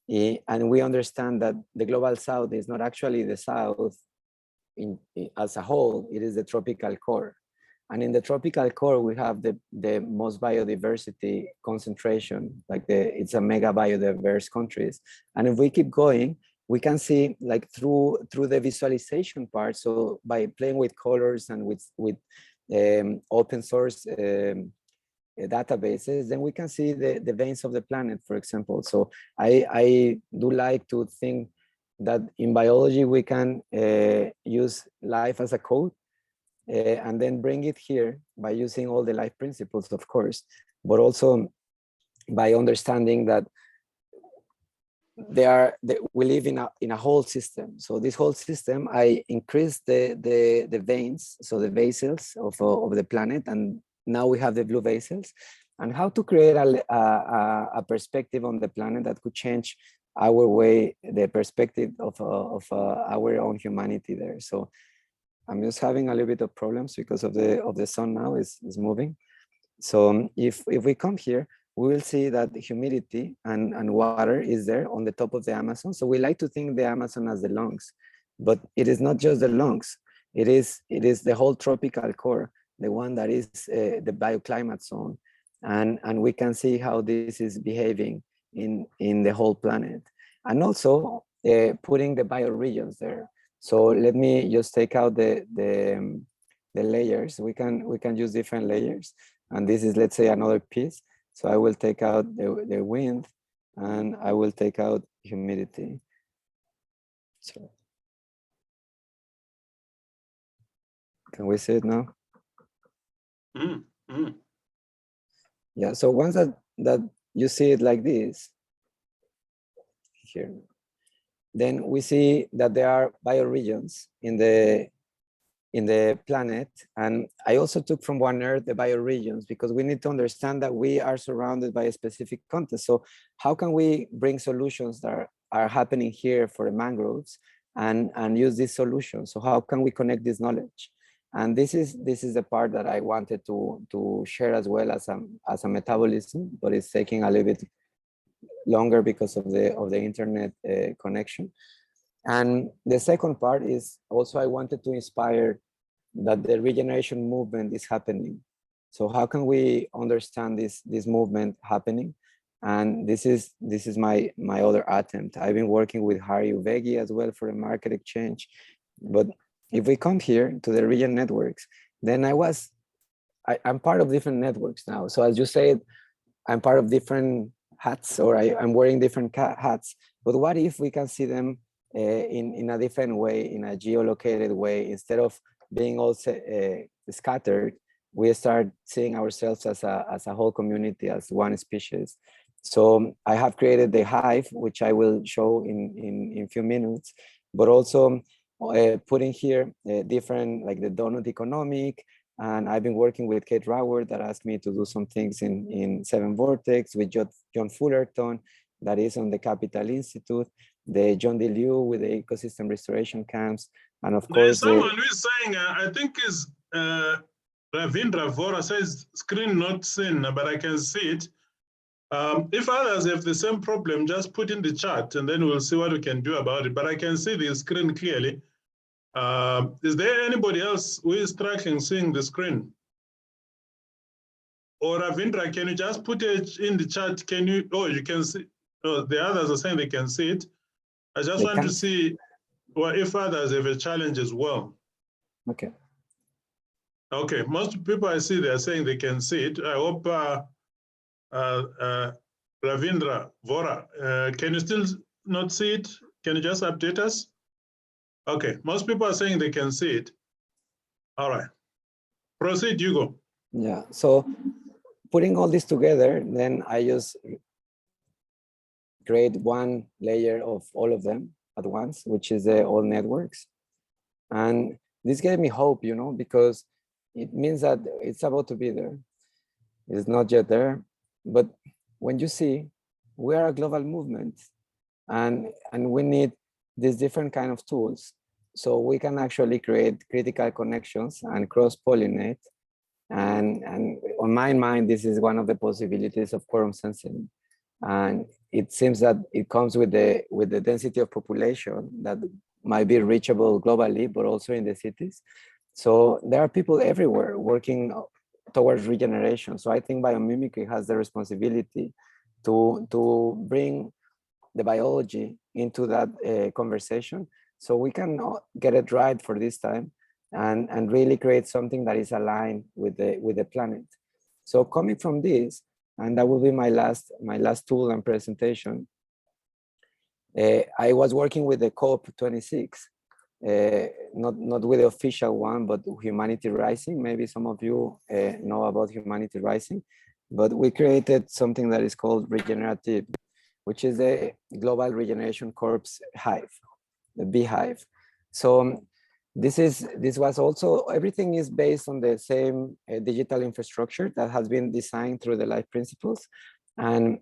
and we understand that the global south is not actually the south as a whole, it is the tropical core. And in the tropical core, we have the most biodiversity concentration, like it's a mega biodiverse countries. And if we keep going, we can see like through the visualization part. So by playing with colors and with open source databases, then we can see the veins of the planet, for example. So I do like to think that in biology, we can use life as a code and then bring it here by using all the life principles, of course, but also by understanding that we live in a whole system. So this whole system, I increased the veins, so the vessels of the planet, and now we have the blue vessels, and how to create a perspective on the planet that could change our way, the perspective of our own humanity there. So I'm just having a little bit of problems because of the sun now is moving. So if we come here, we will see that the humidity and water is there on the top of the Amazon. So we like to think the Amazon as the lungs, but it is not just the lungs. It is the whole tropical core, the one that is the bioclimate zone. And we can see how this is behaving in the whole planet. And also putting the bioregions there. So let me just take out the layers. We can use different layers. And this is, let's say, another piece. So I will take out the wind, and I will take out humidity. So can we see it now? Yeah, so once that you see it like this, here, then we see that there are bioregions in the planet. And I also took from One Earth the bioregions, because we need to understand that we are surrounded by a specific context. So how can we bring solutions that are happening here for the mangroves and use these solutions? So how can we connect this knowledge? And this is the part that I wanted to share as well as a metabolism, but it's taking a little bit longer because of the internet connection. And the second part is also I wanted to inspire that the regeneration movement is happening. So how can we understand this movement happening? And this is my other attempt. I've been working with Harry Uvegi as well for a market exchange. But if we come here to the region networks, then I'm part of different networks now. So as you said, I'm part of different hats, or I'm wearing different hats. But what if we can see them in a different way, in a geolocated way, instead of being also scattered, we start seeing ourselves as a whole community, as one species. So I have created the hive, which I will show in a few minutes, but also putting here different, like the donut economic. And I've been working with Kate Raworth that asked me to do some things in Seven Vortex, with John Fullerton, that is on the Capital Institute, the John D. Liu with the ecosystem restoration camps, and of course— There's someone who is saying, I think is Ravindra Vora says screen not seen, but I can see it. If others have the same problem, just put in the chat and then we'll see what we can do about it. But I can see the screen clearly. Is there anybody else who is struggling seeing the screen? Or Ravindra, can you just put it in the chat? Can you? Oh, you can see. Oh, the others are saying they can see it. I just want to see if others have a challenge as well. Okay. Okay, most people I see, they're saying they can see it. I hope Ravindra Vora, can you still not see it? Can you just update us? Okay, most people are saying they can see it. All right, proceed, Hugo. Yeah, so putting all this together, then I just create one layer of all of them at once, which is all networks. And this gave me hope, because it means that it's about to be there. It's not yet there, but when you see, we are a global movement, and we need these different kind of tools, so we can actually create critical connections and cross-pollinate. And on my mind, this is one of the possibilities of quorum sensing. And it seems that it comes with the density of population that might be reachable globally, but also in the cities. So there are people everywhere working towards regeneration. So I think biomimicry has the responsibility to bring the biology into that conversation, so we can get it right for this time and really create something that is aligned with the planet. So coming from this, and that will be my last tool and presentation. I was working with the COP26, not with the official one, but Humanity Rising. Maybe some of you know about Humanity Rising, but we created something that is called Regenerative, which is the Global Regeneration Corps hive, the beehive. So this was also, everything is based on the same digital infrastructure that has been designed through the life principles. And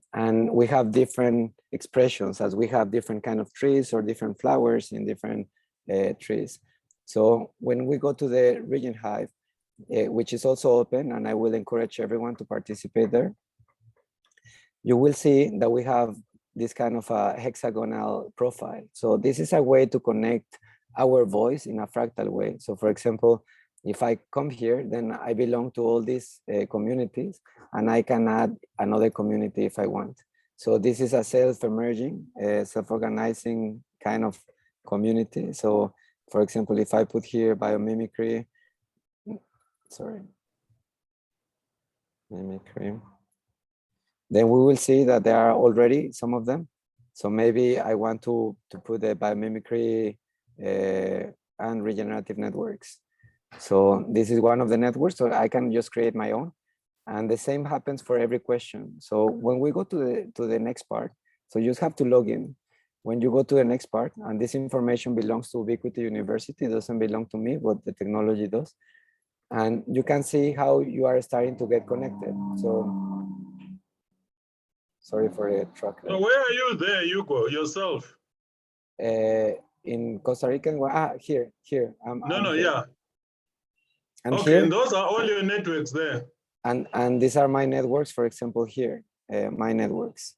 we have different expressions, as we have different kind of trees or different flowers in different trees. So when we go to the Regen Hive, which is also open, and I will encourage everyone to participate there, you will see that we have this kind of a hexagonal profile. So this is a way to connect our voice in a fractal way. So for example, if I come here, then I belong to all these communities, and I can add another community if I want. So this is a self-emerging, self-organizing kind of community. So for example, if I put here biomimicry, mimicry, then we will see that there are already some of them. So maybe I want to put the biomimicry and regenerative networks. So this is one of the networks, so I can just create my own. And the same happens for every question. So when we go to the next part, so you just have to log in. When you go to the next part, and this information belongs to Ubiquity University, it doesn't belong to me, but the technology does. And you can see how you are starting to get connected. So, sorry for the truck. So where are you there, Hugo, yourself? In Costa Rica, here. No, yeah. I'm okay, here. And those are all your networks there. And these are my networks, for example, here, my networks.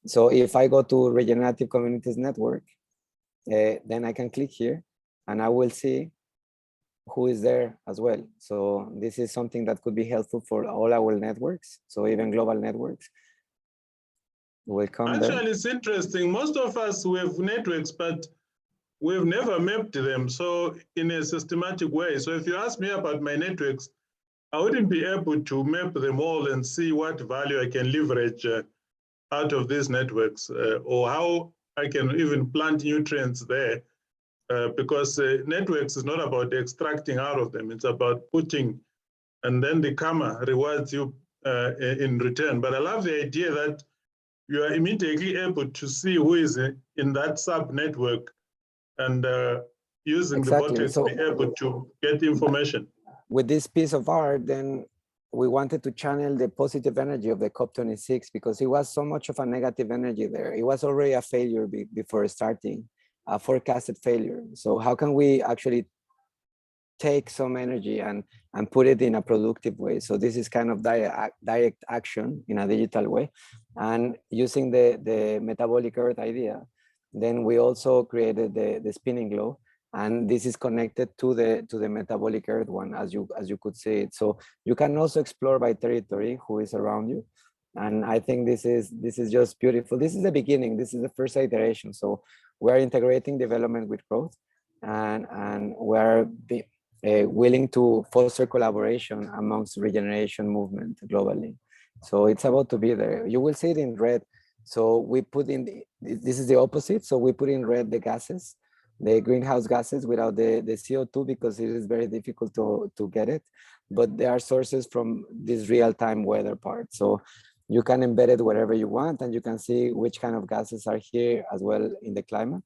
So if I go to Regenerative Communities Network, then I can click here and I will see who is there as well. So this is something that could be helpful for all our networks. So even global networks will come there. Actually, it's interesting. Most of us, we have networks, but we've never mapped them. So in a systematic way. So if you ask me about my networks, I wouldn't be able to map them all and see what value I can leverage out of these networks, or how I can even plant nutrients there, because networks is not about extracting out of them. It's about putting, and then the karma rewards you in return. But I love the idea that you are immediately able to see who is in that sub-network and using Exactly. the botnet to be able to get information. With this piece of art, then we wanted to channel the positive energy of the COP26, because it was so much of a negative energy there. It was already a failure before starting, a forecasted failure. So how can we actually take some energy and put it in a productive way? So this is kind of direct action in a digital way. And using the metabolic earth idea, then we also created the spinning globe. And this is connected to the metabolic earth one, as you could see it. So you can also explore by territory who is around you. And I think this is just beautiful. This is the beginning. This is the first iteration. So we're integrating development with growth, and we're willing to foster collaboration amongst regeneration movement globally. So it's about to be there. You will see it in red. So we put in, this is the opposite. So we put in red the gases, the greenhouse gases without the CO2, because it is very difficult to get it. But there are sources from this real-time weather part. So you can embed it wherever you want, and you can see which kind of gases are here as well in the climate.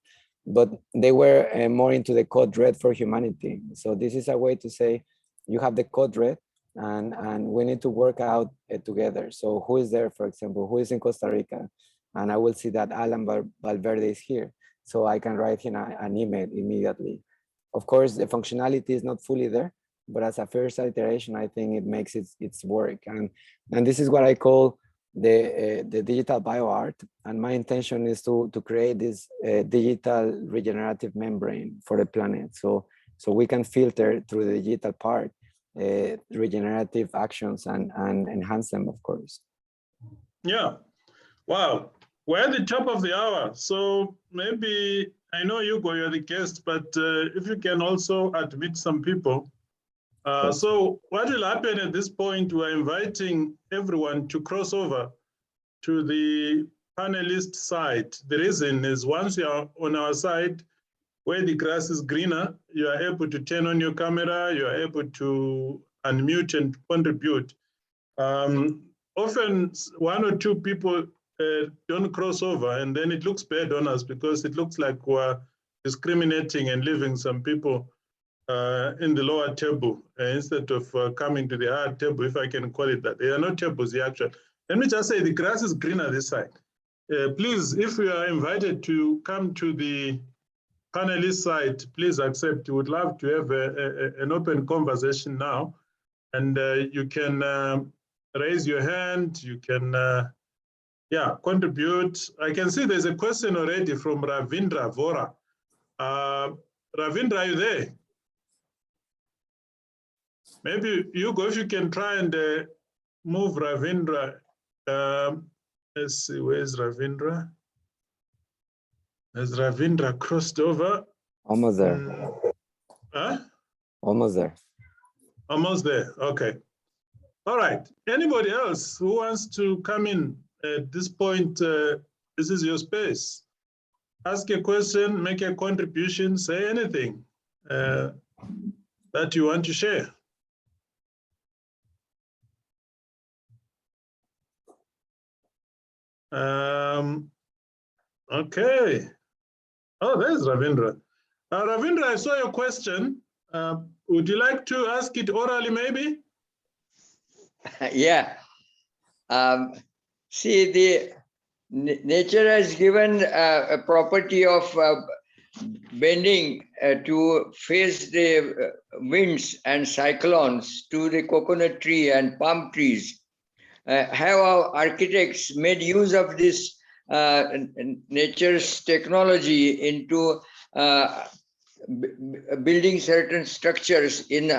But they were more into the code red for humanity. So this is a way to say, you have the code red, and we need to work out together. So who is there, for example, who is in Costa Rica? And I will see that Alan Valverde is here. So I can write him an email immediately. Of course, the functionality is not fully there, but as a first iteration, I think it makes its work. And this is what I call the digital bioart. And my intention is to create this digital regenerative membrane for the planet. So So we can filter through the digital part, regenerative actions and enhance them, of course. Yeah. Wow. We're at the top of the hour. So maybe, I know Hugo, you're the guest, but if you can also admit some people. So what will happen at this point, we're inviting everyone to cross over to the panelist side. The reason is once you're on our side, where the grass is greener, you are able to turn on your camera, you are able to unmute and contribute. Often one or two people don't cross over, and then it looks bad on us because it looks like we're discriminating and leaving some people in the lower table instead of coming to the higher table, if I can call it that. There are no tables here, actually. Let me just say the grass is greener this side. Please, if you are invited to come to the panelist side, please accept. We would love to have an open conversation now. And you can raise your hand, you can contribute. I can see there's a question already from Ravindra Vora. Ravindra, are you there? Maybe Hugo, if you can try and move Ravindra. Let's see, where's Ravindra? Has Ravindra crossed over? Almost there. Huh? Almost there. Almost there, okay. All right, anybody else who wants to come in at this point, this is your space. Ask a question, make a contribution, say anything that you want to share. Okay. Oh, there's Ravindra. Ravindra, I saw your question. Would you like to ask it orally, maybe? Yeah. See, the nature has given a property of bending to face the winds and cyclones to the coconut tree and palm trees. Have our architects made use of this nature's technology into building certain structures in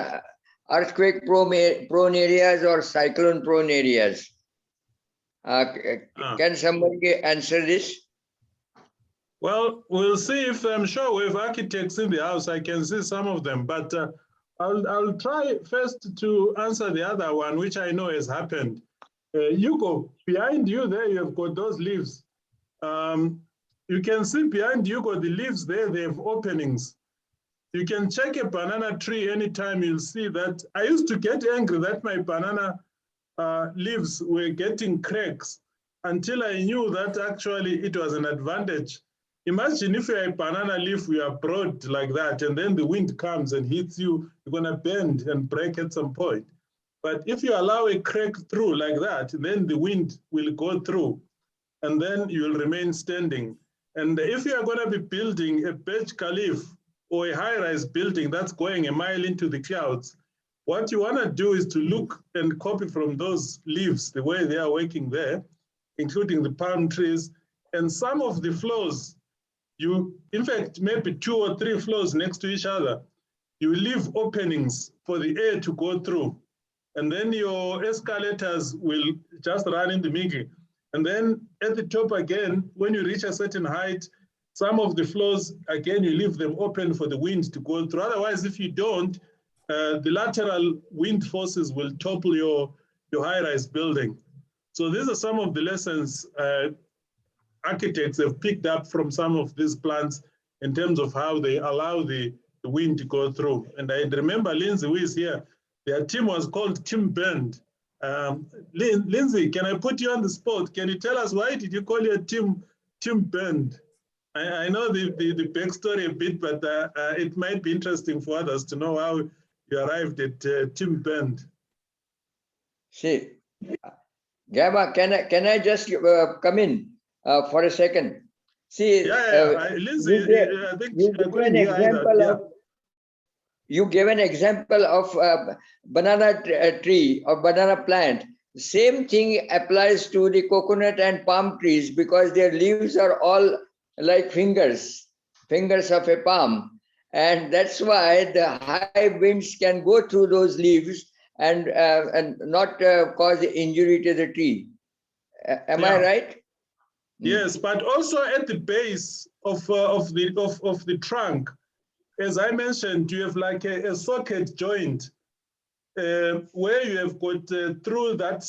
earthquake-prone areas or cyclone-prone areas? Can somebody answer this? Well, we'll see if I'm sure we have architects in the house. I can see some of them, but I'll try first to answer the other one, which I know has happened. Hugo, behind you there, you have got those leaves. You can see behind Hugo, the leaves there, they have openings. You can check a banana tree anytime, you'll see that. I used to get angry that my banana leaves were getting cracks until I knew that actually it was an advantage. Imagine if you're a banana leaf, you are broad like that, and then the wind comes and hits you, you're gonna bend and break at some point. But if you allow a crack through like that, then the wind will go through, and then you'll remain standing. And if you are gonna be building a Burj Khalifa or a high-rise building that's going a mile into the clouds, what you wanna do is to look and copy from those leaves, the way they are working there, including the palm trees, and some of the floors, in fact, maybe 2 or 3 floors next to each other, you leave openings for the air to go through. And then your escalators will just run in the middle. And then at the top again, when you reach a certain height, some of the floors, again, you leave them open for the wind to go through. Otherwise, if you don't, the lateral wind forces will topple your high-rise building. So these are some of the lessons architects have picked up from some of these plans in terms of how they allow the wind to go through. And I remember Lindsay, who is here, their team was called Team Bend. Lindsay, can I put you on the spot? Can you tell us why did you call your team Bend? I know the backstory a bit, but it might be interesting for others to know how you arrived at Team Bend. See, Gaba, can I just come in for a second? See, Lindsay, I think you gave an example of banana tree or banana plant. Same thing applies to the coconut and palm trees because their leaves are all like fingers of a palm. And that's why the high winds can go through those leaves and not cause injury to the tree. Am I right? Yes, but also at the base of the trunk, as I mentioned, you have like a socket joint where you have got through that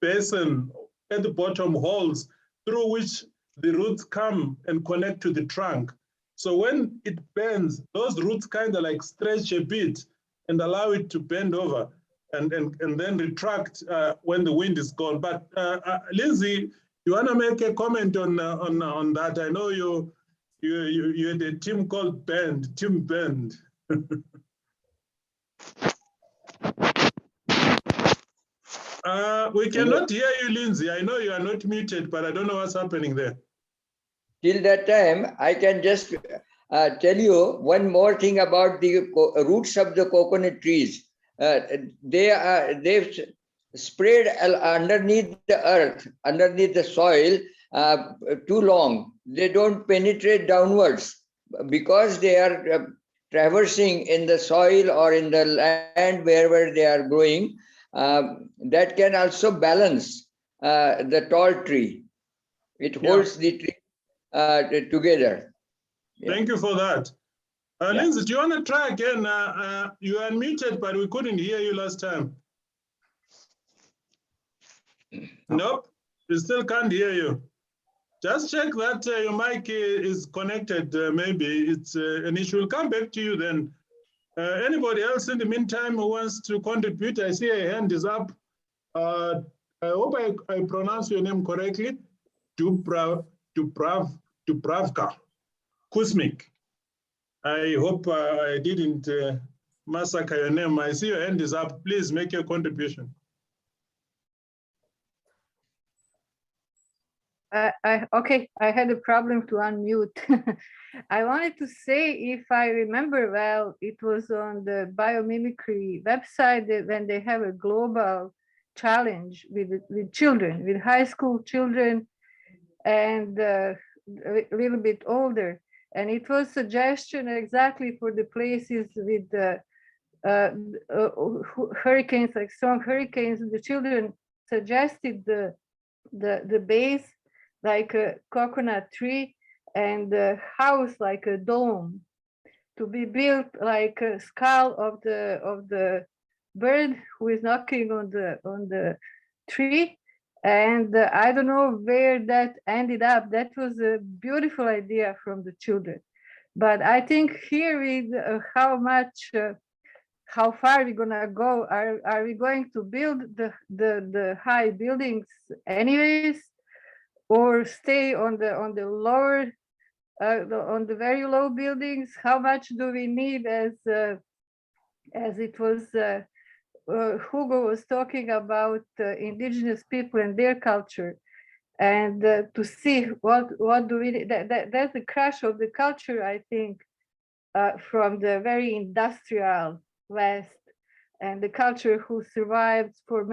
basin at the bottom holes through which the roots come and connect to the trunk. So when it bends, those roots kind of like stretch a bit and allow it to bend over and then retract when the wind is gone. But Lindsay, you want to make a comment on that? I know you had a team called Team Bend. We cannot hear you, Lindsay. I know you are not muted, but I don't know what's happening there. Till that time, I can just tell you one more thing about the roots of the coconut trees. They've spread underneath the earth, underneath the soil, too long. They don't penetrate downwards because they are traversing in the soil or in the land wherever they are growing. That can also balance the tall tree. It holds the tree together. Thank you for that. Lindsay, do you want to try again? You are unmuted, but we couldn't hear you last time. Nope, we still can't hear you. Just check that your mic is connected. Maybe it's an issue. We'll come back to you then. Anybody else in the meantime who wants to contribute? I see a hand is up. I hope I pronounce your name correctly. Dubravka Kuzmik. I hope I didn't massacre your name. I see your hand is up. Please make your contribution. Okay, I had a problem to unmute. I wanted to say, if I remember well, it was on the Biomimicry website when they have a global challenge with children, with high school children and a little bit older. And it was suggestion exactly for the places with hurricanes, like strong hurricanes. The children suggested the base like a coconut tree and a house like a dome to be built like a skull of the bird who is knocking on the tree. And I don't know where that ended up. That was a beautiful idea from the children. But I think here with how far we're gonna go, are we going to build the high buildings anyways, or stay on the lower, on the very low buildings? How much do we need, as it was Hugo was talking about indigenous people and their culture, and to see what do we need. That's the crash of the culture, I think, from the very industrial West, and the culture who survived for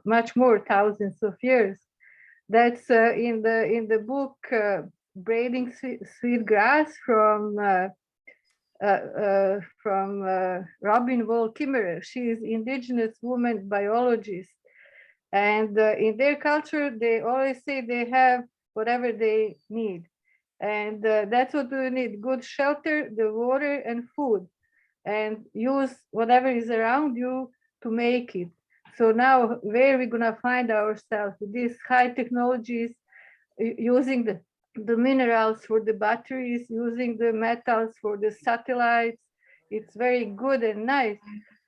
much more thousands of years. That's in the book Braiding Sweet Grass from Robin Wall Kimmerer. She is indigenous woman biologist, and in their culture they always say they have whatever they need, and that's what we need: good shelter, the water and food, and use whatever is around you to make it. So now where are we gonna find ourselves with these high technologies, using the minerals for the batteries, using the metals for the satellites? It's very good and nice,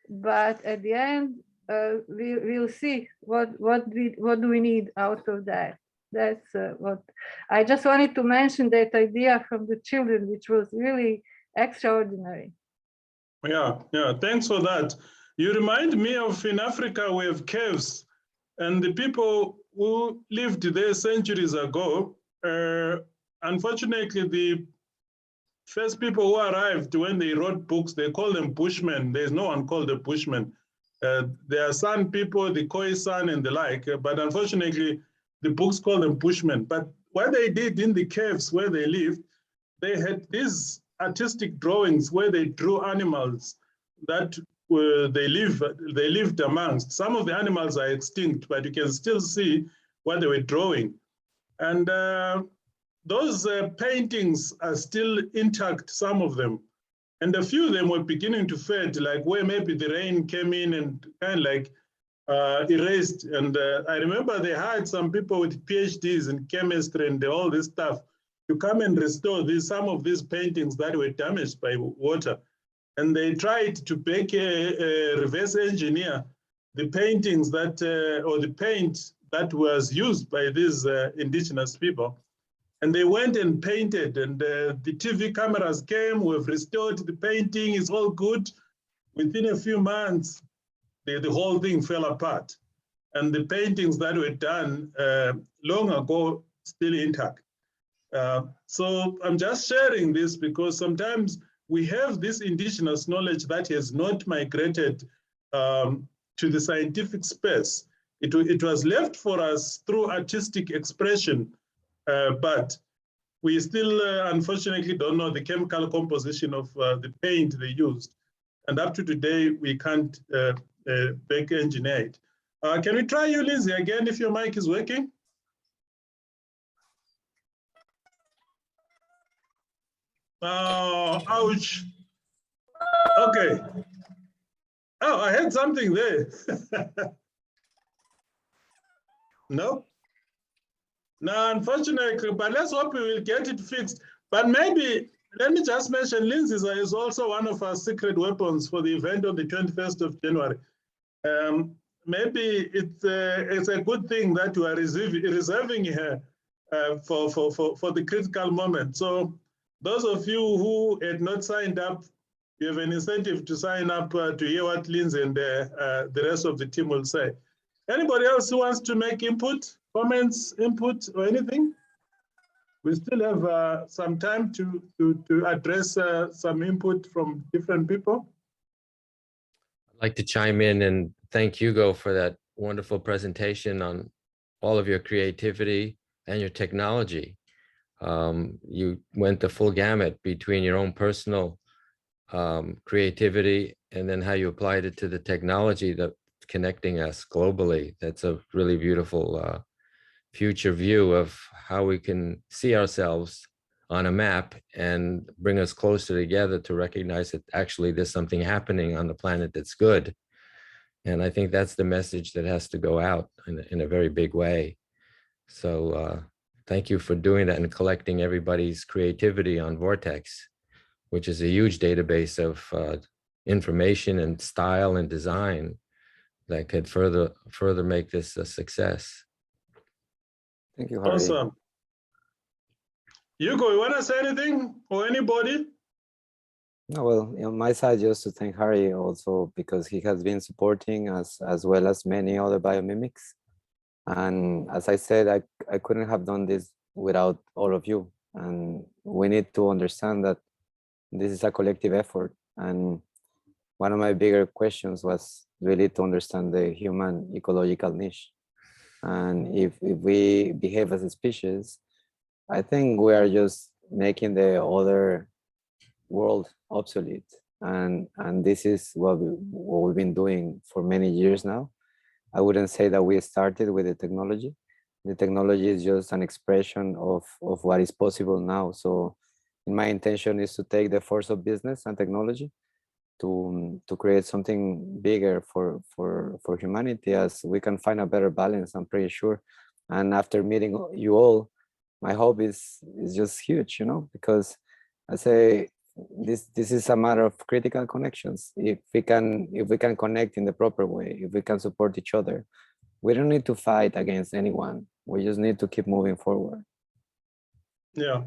but at the end, we'll see what do we need out of that. That's what I just wanted to mention, that idea from the children, which was really extraordinary. Yeah, thanks for that. You remind me of, in Africa, we have caves, and the people who lived there centuries ago, unfortunately, the first people who arrived, when they wrote books, they call them Bushmen. There's no one called the Bushmen. There are San people, the Khoisan and the like, but unfortunately, the books call them Bushmen. But what they did in the caves where they lived, they had these artistic drawings where they drew animals that they lived amongst. Some of the animals are extinct, but you can still see what they were drawing. And those paintings are still intact, some of them. And a few of them were beginning to fade, like where maybe the rain came in and kind of like erased. And I remember they hired some people with PhDs in chemistry and all this stuff to come and restore some of these paintings that were damaged by water. And they tried to make a reverse engineer the paintings that, or the paint that was used by these indigenous people. And they went and painted, and the TV cameras came, we've restored the painting, it's all good. Within a few months, the whole thing fell apart. And the paintings that were done long ago still intact. So I'm just sharing this because sometimes we have this indigenous knowledge that has not migrated to the scientific space. It was left for us through artistic expression, but we still unfortunately don't know the chemical composition of the paint they used. And up to today, we can't back engineer it. Can we try you, Lindsay, again, if your mic is working? Oh, ouch. Okay. Oh, I had something there. No? No, unfortunately, but let's hope we will get it fixed. But maybe, let me just mention, Lindsay is also one of our secret weapons for the event on the 21st of January. Maybe it's a good thing that you are reserving her for the critical moment. So those of you who had not signed up, you have an incentive to sign up to hear what Lindsay and the rest of the team will say. Anybody else who wants to make input, comments, input, or anything? We still have some time to address some input from different people. I'd like to chime in and thank Hugo for that wonderful presentation on all of your creativity and your technology. You went the full gamut between your own personal creativity and then how you applied it to the technology that's connecting us globally. That's a really beautiful future view of how we can see ourselves on a map and bring us closer together to recognize that actually there's something happening on the planet that's good. And I think that's the message that has to go out in a very big way. So thank you for doing that and collecting everybody's creativity on Vortex, which is a huge database of information and style and design that could further make this a success. Thank you, Harry. Awesome. Hugo, you want to say anything or anybody? No, well, on my side, just to thank Harry also because he has been supporting us as well as many other biomimics. And as I said, I couldn't have done this without all of you. And we need to understand that this is a collective effort. And one of my bigger questions was really to understand the human ecological niche. And if we behave as a species, I think we are just making the other world obsolete. And this is what we've been doing for many years now. I wouldn't say that we started with the technology. The technology is just an expression of what is possible now. So my intention is to take the force of business and technology to create something bigger for humanity, as we can find a better balance, I'm pretty sure. And after meeting you all, my hope is just huge, you know, because I say this is a matter of critical connections. If we can connect in the proper way, if we can support each other, we don't need to fight against anyone. We just need to keep moving forward. Yeah.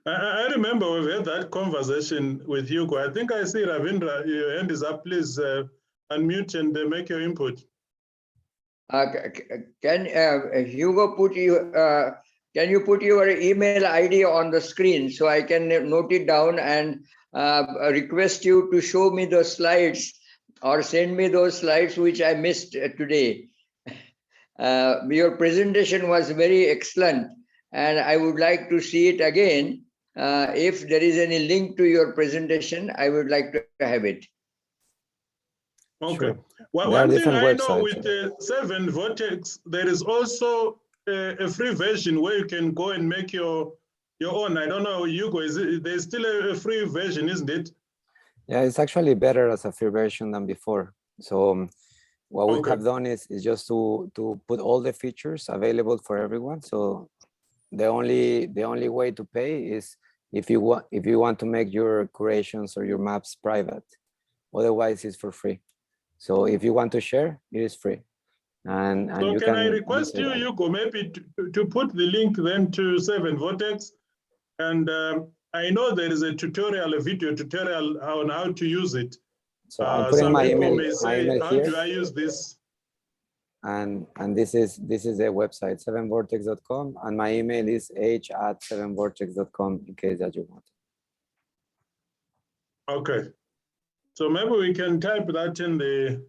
I remember we've had that conversation with Hugo. I think I see Ravindra, your hand is up. Please unmute and make your input. Can Hugo can you put your email ID on the screen so I can note it down and request you to show me the slides or send me those slides which I missed today. Your presentation was very excellent and I would like to see it again. if there is any link to your presentation, I would like to have it. Okay. Sure. Well, There are one thing different I know websites. with the 7 Vortex, there is also a free version where you can go and make your own. I don't know, Hugo, there's still a free version, isn't it? Yeah, it's actually better as a free version than before. So what we Okay. have done is just to put all the features available for everyone. So the only way to pay is if you want to make your curations or your maps private. Otherwise, it's for free. So if you want to share, it is free. And So you can I use request it. you, Hugo, maybe to put the link then to 7 Vortex? And I know there is a tutorial, a video tutorial on how to use it. So I'm putting Some my people email, may say, how here. do I use this? And this is the website, 7vortex.com, and my email is h@7vortex.com in case that you want. Okay. So maybe we can type that in the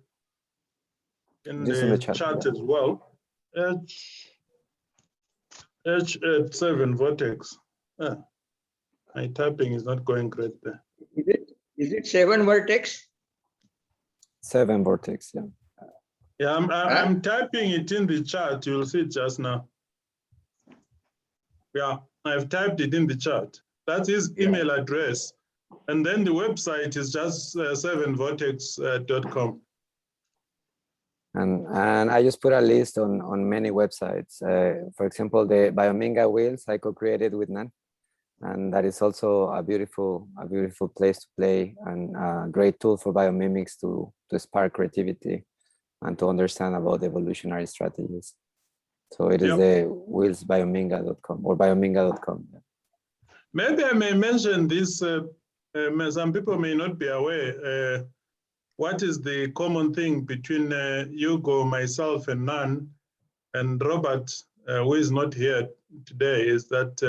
chat as well. H@7 Vortex. My typing is not going great there. Is it 7 Vortex? 7 Vortex, yeah. Yeah, I'm typing it in the chat. You'll see it just now. Yeah, I've typed it in the chat. That's his email address. And then the website is just 7vortex.com. And I just put a list on many websites. For example, the Biominga wheels I co-created with Nan, and that is also a beautiful place to play and a great tool for biomimics to spark creativity and to understand about evolutionary strategies. So it is the wheelsbiominga.com or biominga.com. Maybe I may mention this. Some people may not be aware. What is the common thing between Hugo, myself, and Nan, and Robert, who is not here today, is that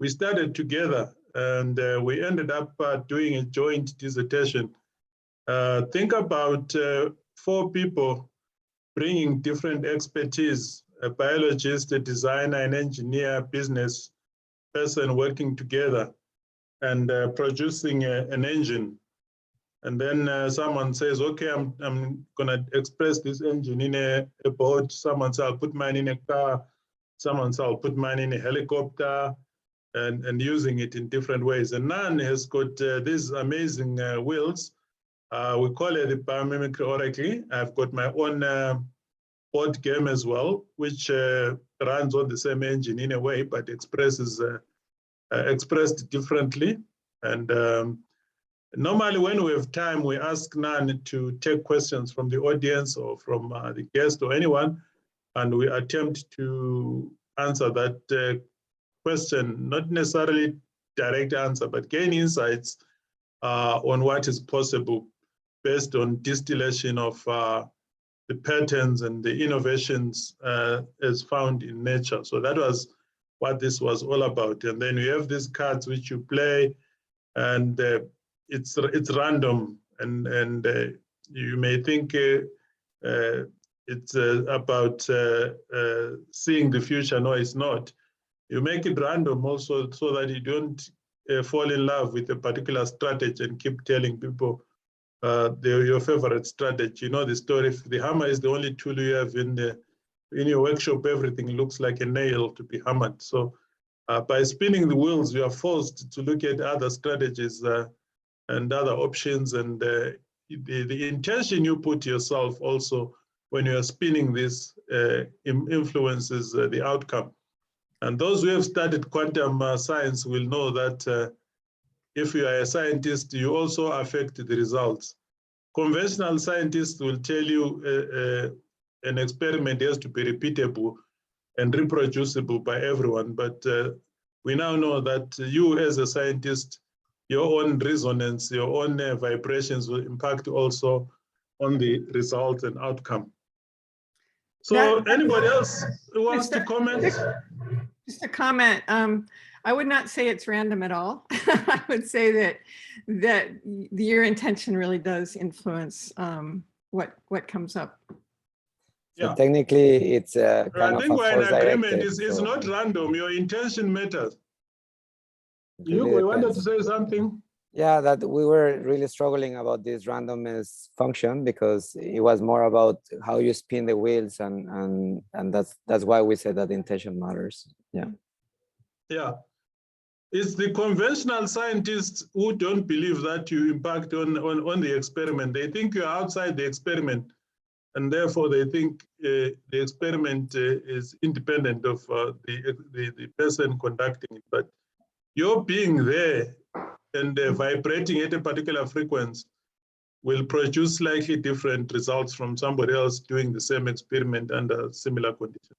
we started together and we ended up doing a joint dissertation. Think about 4 people bringing different expertise, a biologist, a designer, an engineer, business person working together and producing an engine. And then someone says, okay, I'm gonna express this engine in a boat. Someone says, I'll put mine in a car. Someone says, I'll put mine in a helicopter, and using it in different ways. And Nan has got these amazing wheels. We call it the Biomimicry Oracle. I've got my own board game as well, which runs on the same engine in a way, but expressed differently. And normally when we have time, we ask Nan to take questions from the audience or from the guest or anyone, and we attempt to answer that question, not necessarily direct answer, but gain insights on what is possible based on distillation of the patterns and the innovations as found in nature. So that was what this was all about. And then you have these cards which you play, and it's random, and you may think it's about seeing the future. No, it's not. You make it random also so that you don't fall in love with a particular strategy and keep telling people your favorite strategy. You know the story. If the hammer is the only tool you have in your workshop, everything looks like a nail to be hammered. So by spinning the wheels, you are forced to look at other strategies and other options, and the intention you put yourself also when you are spinning this influences the outcome. And those who have studied quantum science will know that if you are a scientist, you also affect the results. Conventional scientists will tell you an experiment has to be repeatable and reproducible by everyone. But we now know that you as a scientist, your own resonance, your own vibrations will impact also on the results and outcome. So anybody else who wants to comment? Just a comment. I would not say it's random at all. I would say that your intention really does influence what comes up. So technically, it's kind I think of we're in agreement. directed, It's not random. Your intention matters. You wanted to say something? Yeah, that we were really struggling about this randomness function because it was more about how you spin the wheels, and that's why we said that intention matters. Yeah. Yeah. It's the conventional scientists who don't believe that you impact on the experiment. They think you're outside the experiment, and therefore they think the experiment is independent of the person conducting it. But your being there and vibrating at a particular frequency will produce slightly different results from somebody else doing the same experiment under similar conditions.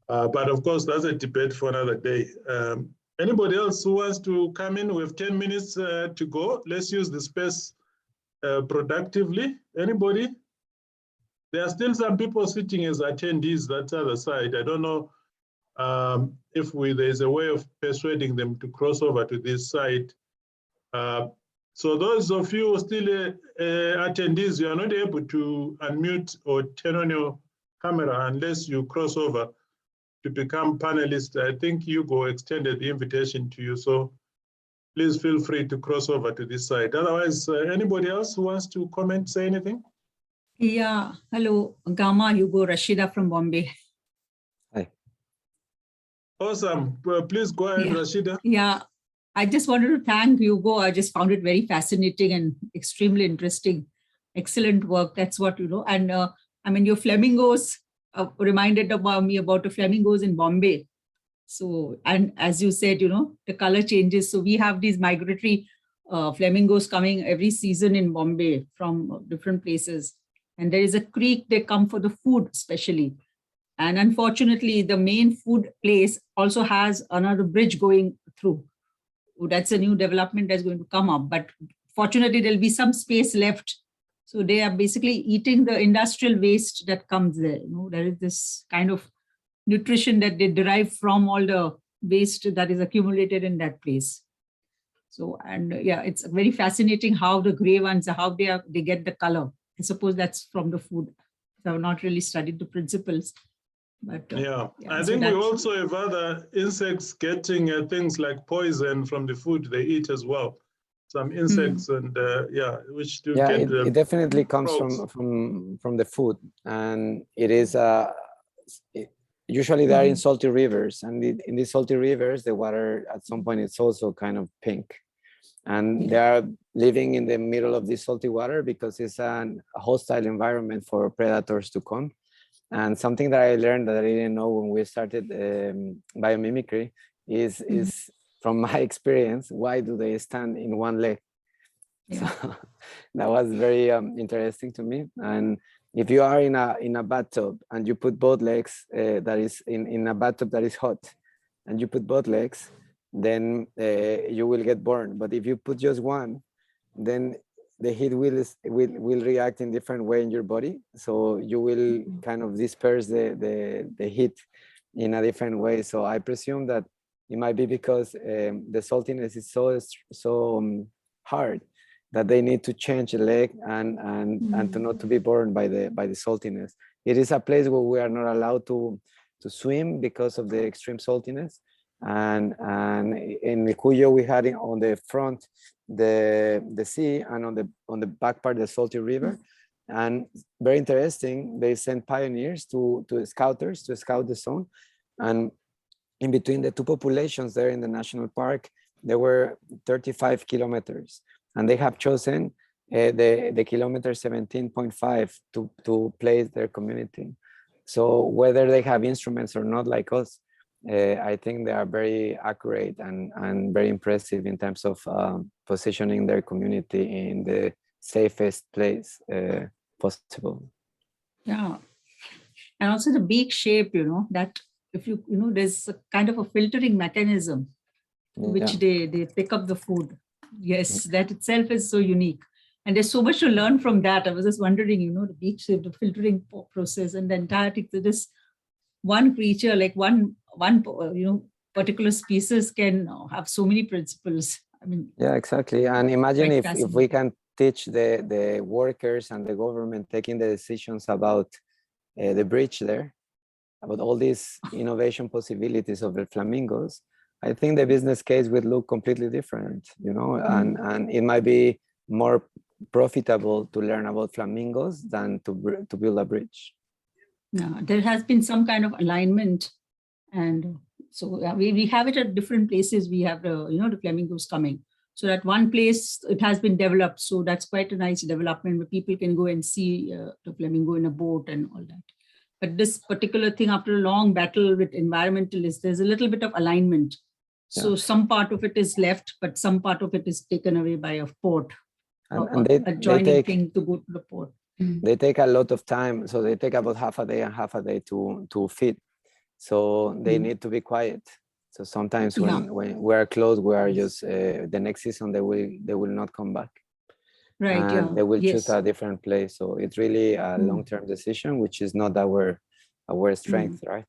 But of course, that's a debate for another day. Anybody else who wants to come in? We have 10 minutes to go. Let's use the space productively. Anybody? There are still some people sitting as attendees that other side. I don't know if there's a way of persuading them to cross over to this side. So those of you still attendees, you are not able to unmute or turn on your camera unless you cross over to become panelists. I think Hugo extended the invitation to you, so please feel free to cross over to this side. Otherwise, anybody else who wants to comment, say anything? Yeah, hello, Gama, Hugo, Rashida from Bombay. Hi. Awesome. Well, please go ahead, Yeah. Rashida. Yeah, I just wanted to thank Hugo. I just found it very fascinating and extremely interesting. Excellent work. That's what, and I mean, your flamingos reminded me about the flamingos in Bombay. So, and as you said, the color changes. So we have these migratory flamingos coming every season in Bombay from different places. And there is a creek, they come for the food especially. And unfortunately, the main food place also has another bridge going through. That's a new development that's going to come up. But fortunately, there'll be some space left. So they are basically eating the industrial waste that comes there. There is this kind of nutrition that they derive from all the waste that is accumulated in that place. So, and yeah, it's very fascinating how the gray ones, how they get the color. I suppose that's from the food. So I've not really studied the principles. But yeah, I think we also have other insects getting things like poison from the food they eat as well. Some insects and which do get. It definitely comes from the food, and it is usually they are in salty rivers, and in these salty rivers, the water at some point it's also kind of pink, and they are living in the middle of this salty water because it's a hostile environment for predators to come. And something that I learned that I didn't know when we started biomimicry is from my experience, why do they stand in one leg? Yeah. So that was very interesting to me. And if you are in a bathtub and you put both legs, that is in a bathtub that is hot, and you put both legs, then you will get burned. But if you put just one, then the heat will react in different way in your body. So you will kind of disperse the heat in a different way. So I presume that it might be because the saltiness is so hard that they need to change the leg and to not to be burned by the saltiness. It is a place where we are not allowed to swim because of the extreme saltiness. And in Nukuru we had it on the front the sea, and on the back part the salty river. And very interesting, they sent pioneers to scouters to scout the zone, and in between the two populations there in the national park there were 35 kilometers, and they have chosen the kilometer 17.5 to place their community. So whether they have instruments or not like us, I think they are very accurate and very impressive in terms of positioning their community in the safest place possible. Yeah, and also the beak shape, that if there's a kind of a filtering mechanism which they pick up the food. Yes, that itself is so unique. And there's so much to learn from that. I was just wondering, the beak shape, the filtering process, and the entire thing. This one creature, like one particular species can have so many principles. I mean, yeah, exactly. And imagine if we can teach the workers and the government taking the decisions about the bridge there, about all these innovation possibilities of the flamingos, I think the business case would look completely different, you know, and it might be more profitable to learn about flamingos than to build a bridge. Yeah, there has been some kind of alignment, and so we have it at different places. We have the flamingos coming. So at one place it has been developed. So that's quite a nice development where people can go and see the flamingo in a boat and all that. But this particular thing, after a long battle with environmentalists, there's a little bit of alignment. So some part of it is left, but some part of it is taken away by a port, and a joining thing to go to the port. They take a lot of time. So they take about half a day and half a day to feed. So they need to be quiet. So sometimes when we're close, we are just the next season they will not come back. Right. And they will choose a different place. So it's really a long-term decision, which is not our strength, right?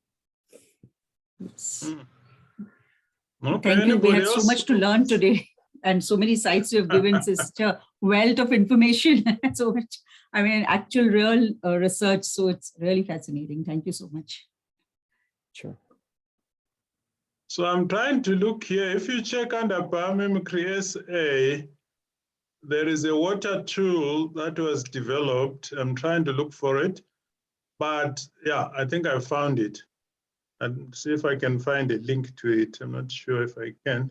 Yes. Okay, thank you. We had else? so much to learn today, and so many sites you have given, such a wealth of information. So much, I mean, actual real research. So it's really fascinating. Thank you so much. Sure. So I'm trying to look here. If you check under Biomimicry SA, there is a water tool that was developed. I'm trying to look for it, but yeah, I think I found it. And see if I can find a link to it. I'm not sure if I can.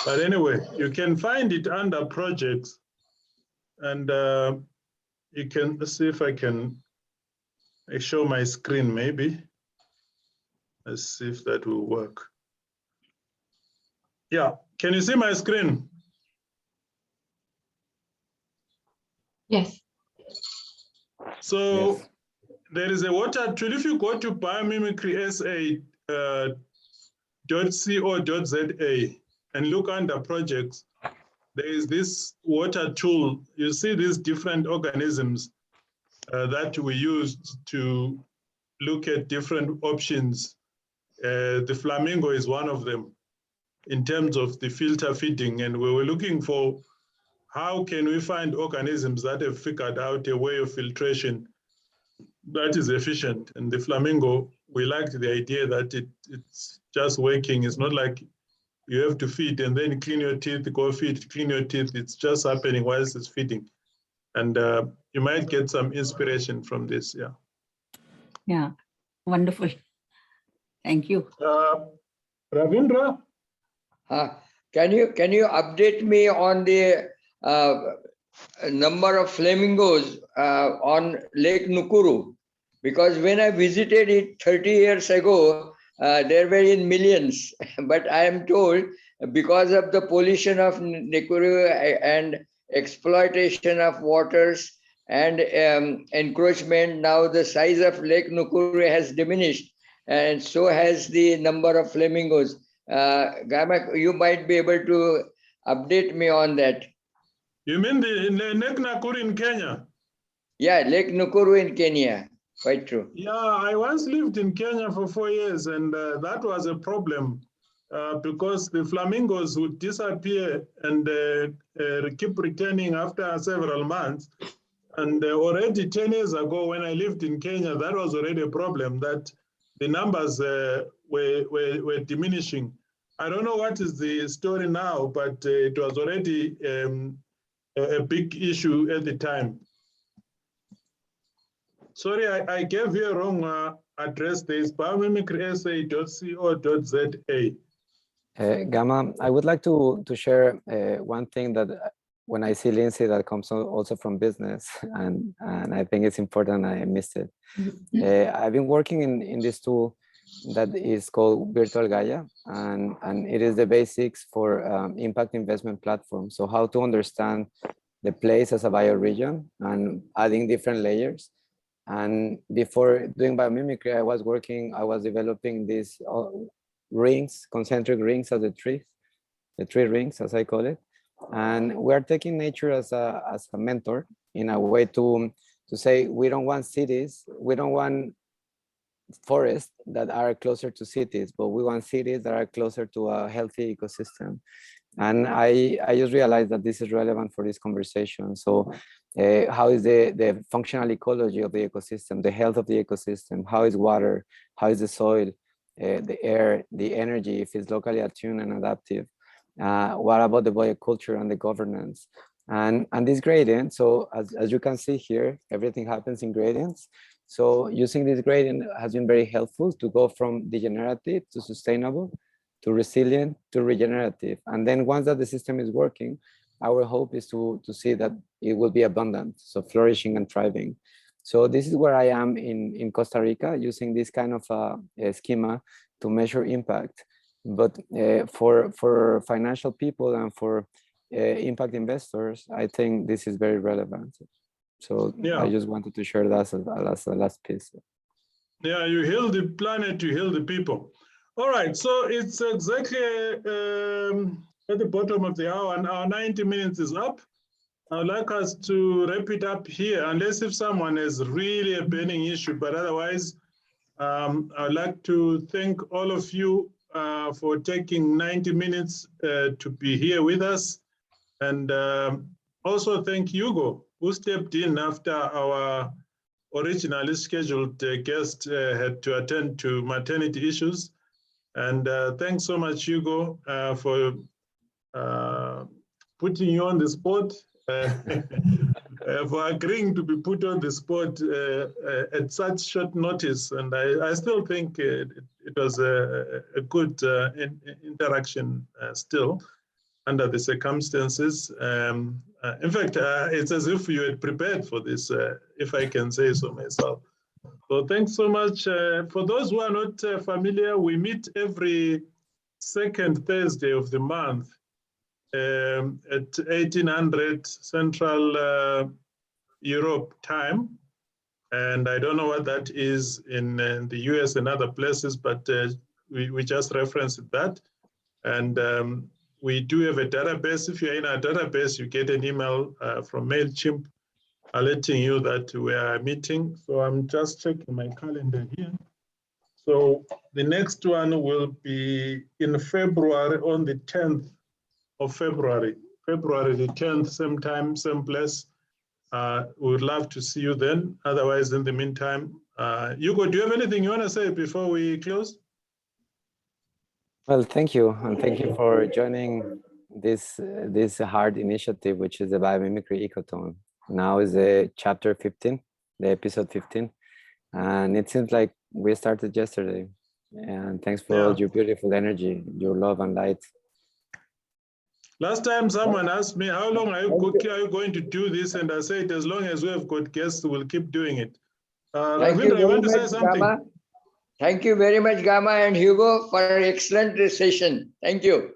But anyway, you can find it under projects, and you can see if I can show my screen maybe. Let's see if that will work. Yeah, can you see my screen? Yes. So there is a water tool. If you go to biomimicrysa.co.za and look under projects, there is this water tool. You see these different organisms that we used to look at different options. The flamingo is one of them in terms of the filter feeding, and we were looking for how can we find organisms that have figured out a way of filtration that is efficient. And the flamingo, we liked the idea that it's just working. It's not like you have to feed and then clean your teeth, go feed, clean your teeth. It's just happening whilst it's feeding. And you might get some inspiration from this, yeah. Yeah, wonderful. Thank you. Ravindra? Can you update me on the number of flamingos on Lake Nukuru? Because when I visited it 30 years ago, there were in millions. But I am told because of the pollution of Nukuru and exploitation of waters and encroachment, now the size of Lake Nukuru has diminished, and so has the number of flamingos. Gama, you might be able to update me on that. You mean the Lake Nakuru in Kenya? Yeah, Lake Nukuru in Kenya. Quite true. Yeah, I once lived in Kenya for 4 years, and that was a problem because the flamingos would disappear and keep returning after several months. And already 10 years ago, when I lived in Kenya, that was already a problem, that the numbers were diminishing. I don't know what is the story now, but it was already a big issue at the time. Sorry, I gave you a wrong address. There is biomimicrysa.co.za. Gamma, I would like to share one thing that when I see Lindsay that comes also from business, and I think it's important, I missed it. I've been working in this tool that is called Virtual Gaia, and it is the basics for impact investment platform. So how to understand the place as a bioregion and adding different layers. And before doing biomimicry, I was developing these rings, concentric rings of the trees, the tree rings, as I call it. And we're taking nature as a mentor in a way to say, we don't want cities, we don't want forests that are closer to cities, but we want cities that are closer to a healthy ecosystem. And I just realized that this is relevant for this conversation. So how is the functional ecology of the ecosystem, the health of the ecosystem, how is water, how is the soil, the air, the energy, if it's locally attuned and adaptive? What about the bioculture and the governance? And this gradient, so as you can see here, everything happens in gradients. So using this gradient has been very helpful to go from degenerative to sustainable, to resilient, to regenerative. And then once that the system is working, our hope is to see that it will be abundant, so flourishing and thriving. So this is where I am in Costa Rica, using this kind of a schema to measure impact. But for financial people and for impact investors, I think this is very relevant. So yeah. I just wanted to share that as a last piece. Yeah, you heal the planet, you heal the people. All right, so it's exactly at the bottom of the hour, and our 90 minutes is up. I'd like us to wrap it up here, unless if someone has really a burning issue, but otherwise, I'd like to thank all of you for taking 90 minutes to be here with us. And also thank Hugo, who stepped in after our originally scheduled guest had to attend to maternity issues. And thanks so much, Hugo, for putting you on the spot, for agreeing to be put on the spot at such short notice. And I still think it was a good interaction still under the circumstances. In fact, it's as if you had prepared for this, if I can say so myself. So thanks so much. For those who are not familiar, we meet every second Thursday of the month at 1800 Central Europe time. And I don't know what that is in the US and other places, but we just reference that. And we do have a database. If you're in our database, you get an email from MailChimp letting you that we are meeting. So I'm just checking my calendar here. So the next one will be in February, on the 10th of February. February the 10th, same time, same place. We would love to see you then. Otherwise, in the meantime, Hugo, do you have anything you want to say before we close? Well, thank you. And thank you for joining this hard initiative, which is the Biomimicry Ecotone. Now is the chapter 15, the episode 15. And it seems like we started yesterday. And thanks for all your beautiful energy, your love and light. Last time someone asked me, how long are you going to do this? And I said, as long as we have got guests, we'll keep doing it. Ravindra, you want to say something? Gamma. Thank you very much, Gamma and Hugo, for an excellent session. Thank you.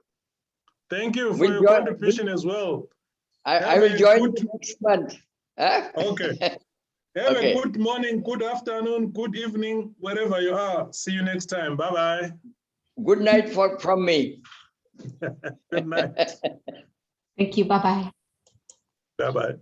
Thank you for your contribution as well. I will join next month. Huh? Okay. Have a good morning, good afternoon, good evening, wherever you are. See you next time. Bye-bye. Good night from me. Good night. Thank you. Bye-bye. Bye-bye.